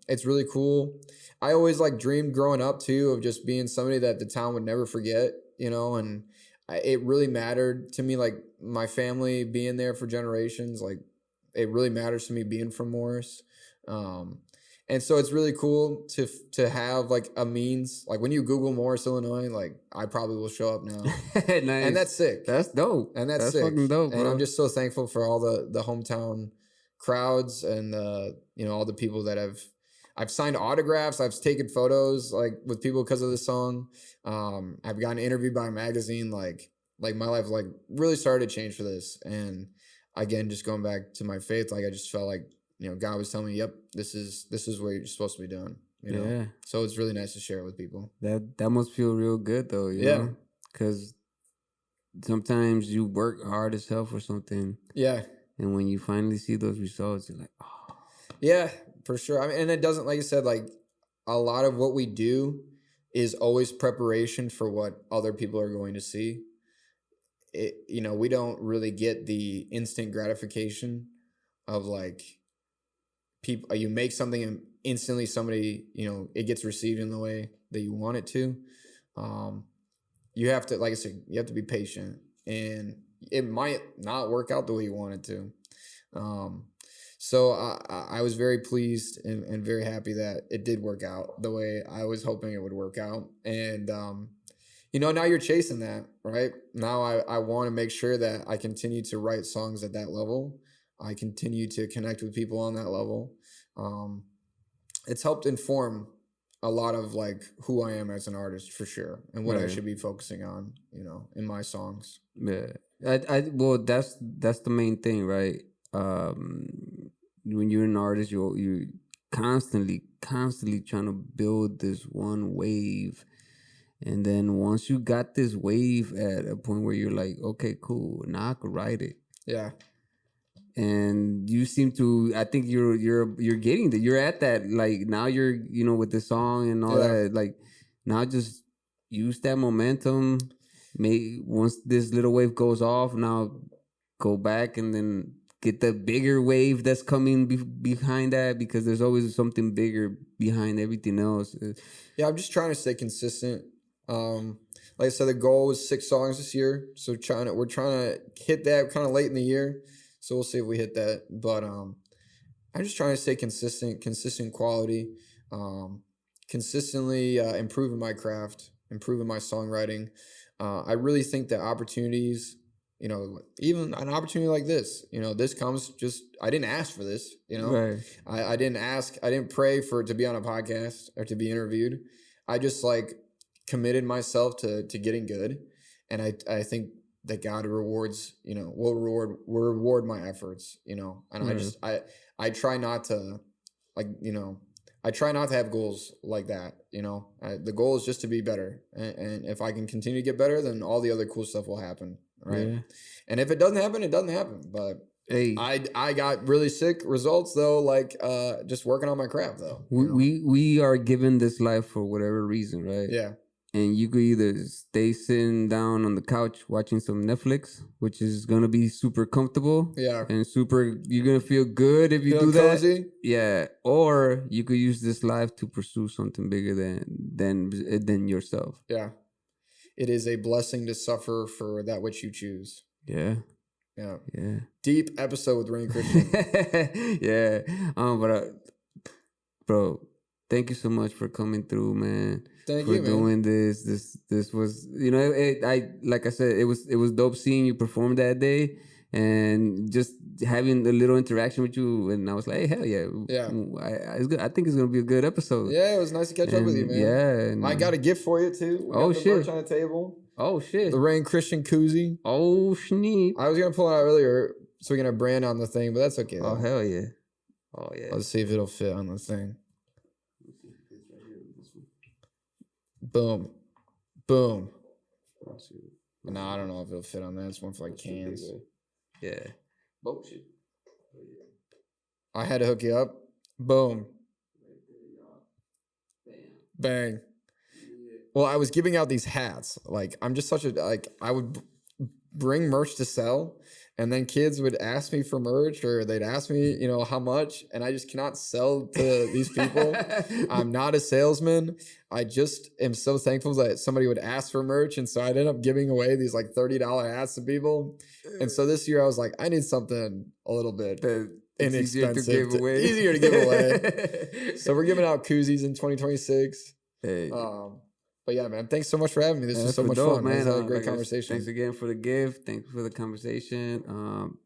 It's really cool. I always like dreamed growing up too of just being somebody that the town would never forget, you know, and it really mattered to me, like my family being there for generations. Like it really matters to me being from Morris. And so it's really cool to have like a means, like when you Google Morris, Illinois, like I probably will show up now. Nice. And that's sick. That's dope. And that's sick. Fucking dope, bro. And I'm just so thankful for all the hometown crowds and you know, all the people that I've signed autographs. I've taken photos like with people because of this song. I've gotten interviewed by a magazine. Like my life like really started to change for this. And again, just going back to my faith, like I just felt like, you know, God was telling me, yep, this is what you're supposed to be doing. You know? Yeah. So it's really nice to share it with people. That must feel real good though, you know? Because sometimes you work hard as hell for something. Yeah. And when you finally see those results, you're like, oh. Yeah, for sure. I mean, and it doesn't, like I said, like a lot of what we do is always preparation for what other people are going to see. You know, we don't really get the instant gratification of like people, you make something and instantly somebody, you know, it gets received in the way that you want it to. You have to, like I said, you have to be patient and it might not work out the way you want it to. So I was very pleased and very happy that it did work out the way I was hoping it would work out. And, you know, now you're chasing that, right? Now I want to make sure that I continue to write songs at that level. I continue to connect with people on that level. It's helped inform a lot of like who I am as an artist for sure, and what I should be focusing on, you know, in my songs. Yeah, well, that's the main thing, right? When you're an artist, you're constantly trying to build this one wave, and then once you got this wave at a point where you're like, okay, cool, now I could write it. Yeah. And you seem to, I think you're getting that. You're at that, like now you're, you know, with the song and all that, like now just use that momentum. Once this little wave goes off, now go back and then get the bigger wave that's coming behind that, because there's always something bigger behind everything else. Yeah, I'm just trying to stay consistent. Like I said, the goal was 6 songs this year. So we're trying to hit that kind of late in the year. So we'll see if we hit that. But I'm just trying to stay consistent quality, consistently improving my craft, improving my songwriting. I really think that opportunities, you know, even an opportunity like this, you know, this comes just, I didn't ask for this, you know. Right. I didn't pray for it to be on a podcast or to be interviewed. I just like committed myself to getting good. And I think that God rewards, you know, will reward my efforts, you know. And I try not to, like, you know, I try not to have goals like that, you know. The goal is just to be better. And if I can continue to get better, then all the other cool stuff will happen, right? Yeah. And if it doesn't happen, it doesn't happen. But hey, I got really sick results, though, like just working on my craft, though. We are given this life for whatever reason, right? Yeah. and you could either stay sitting down on the couch watching some Netflix, which is gonna be super comfortable, and you're gonna feel good if you do that. Cozy? Yeah, or you could use this life to pursue something bigger than yourself. Yeah, it is a blessing to suffer for that which you choose. Yeah. Yeah. Deep episode with Raine Christian. Yeah. Bro, thank you so much for coming through, man. Thank for you, man. doing this. This was, I like I said, it was dope seeing you perform that day and just having a little interaction with you. And I was like, hey, hell yeah. Yeah. It's good. I think it's gonna be a good episode. Yeah, it was nice to catch up with you, man. Yeah. And I got a gift for you too. We got the merch on the table. Oh shit. The Raine Christian koozie. Oh schneep. I was gonna pull it out earlier so we can have brand on the thing, but that's okay. Oh hell yeah. Oh yeah. Let's see if it'll fit on the thing. Boom. Boom. No, I don't know if it'll fit on that. It's one for like cans. Yeah. Bullshit. I had to hook you up. Boom. Bang. Well, I was giving out these hats. Like, I'm just such a, I would bring merch to sell, and then kids would ask me for merch, or they'd ask me, how much, and I just cannot sell to these people. I'm not a salesman. I just am so thankful that somebody would ask for merch, and so I'd end up giving away these like $30 hats to people. And so this year I was like, I need something a little bit inexpensive, easier to give away. So we're giving out koozies in 2026. Hey. But yeah, man, thanks so much for having me. This was so much fun, man. This was a great conversation. Thanks again for the gift. Thanks for the conversation.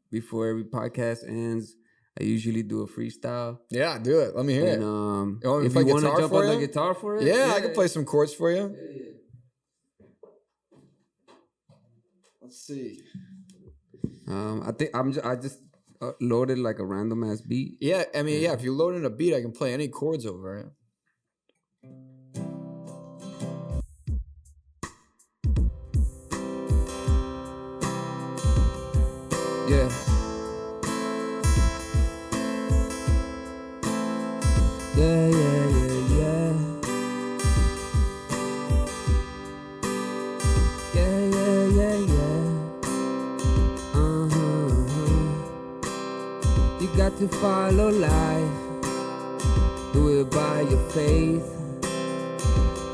Before every podcast ends, I usually do a freestyle. Yeah, do it. Let me hear it. If you want to jump on the guitar for it, yeah, I can play some chords for you. Yeah. Let's see. I think I just loaded like a random ass beat. Yeah, I mean, yeah. If you load in a beat, I can play any chords over it. Yeah. Yeah, yeah, yeah, yeah. Yeah, yeah, yeah, yeah. You got to follow life. Do it by your faith.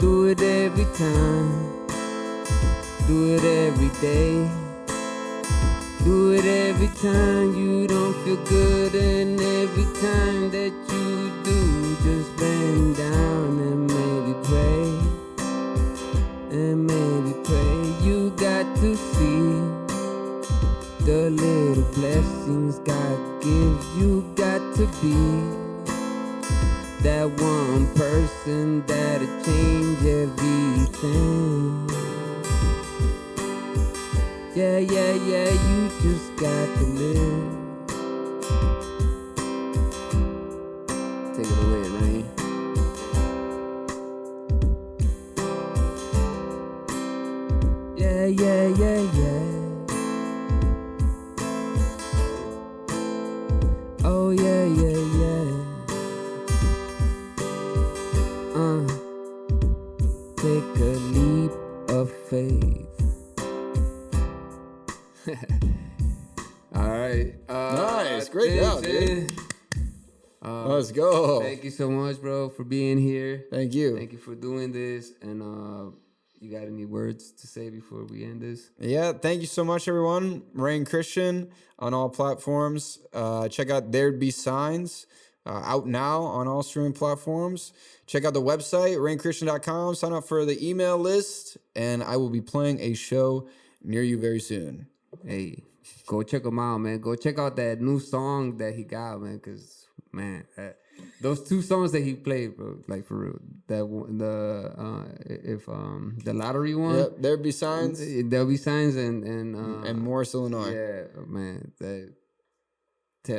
Do it every time. Do it every day. Do it every time you don't feel good, and every time that you do, just bend down and maybe pray, and maybe pray. You got to see the little blessings God gives. You got to be that one person that'll change everything. Yeah, yeah, yeah, you just got to live. Take it away, man. Yeah, yeah, yeah, yeah. Oh, yeah, yeah, yeah. Take a leap of faith. All right. Nice. Great job, dude. Let's go. Thank you so much, bro, for being here. Thank you. Thank you for doing this. And you got any words to say before we end this? Yeah, thank you so much, everyone. Raine Christian on all platforms. Check out There'd Be Signs. Out now on all streaming platforms. Check out the website, rainechristian.com. Sign up for the email list, and I will be playing a show near you very soon. Hey, go check him out, man. Go check out that new song that he got, man. Cause man, those two songs that he played, bro, like for real. That one, the lottery one. Yep, There'd Be Signs. There'll be signs and Morris, Illinois. Yeah, man.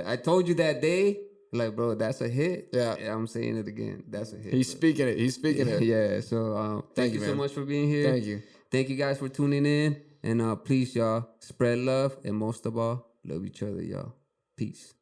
I told you that day, like, bro, that's a hit. Yeah, I'm saying it again. That's a hit. He's speaking it. Yeah. So thank you so much for being here. Thank you. Thank you guys for tuning in. And please, y'all, spread love. And most of all, love each other, y'all. Peace.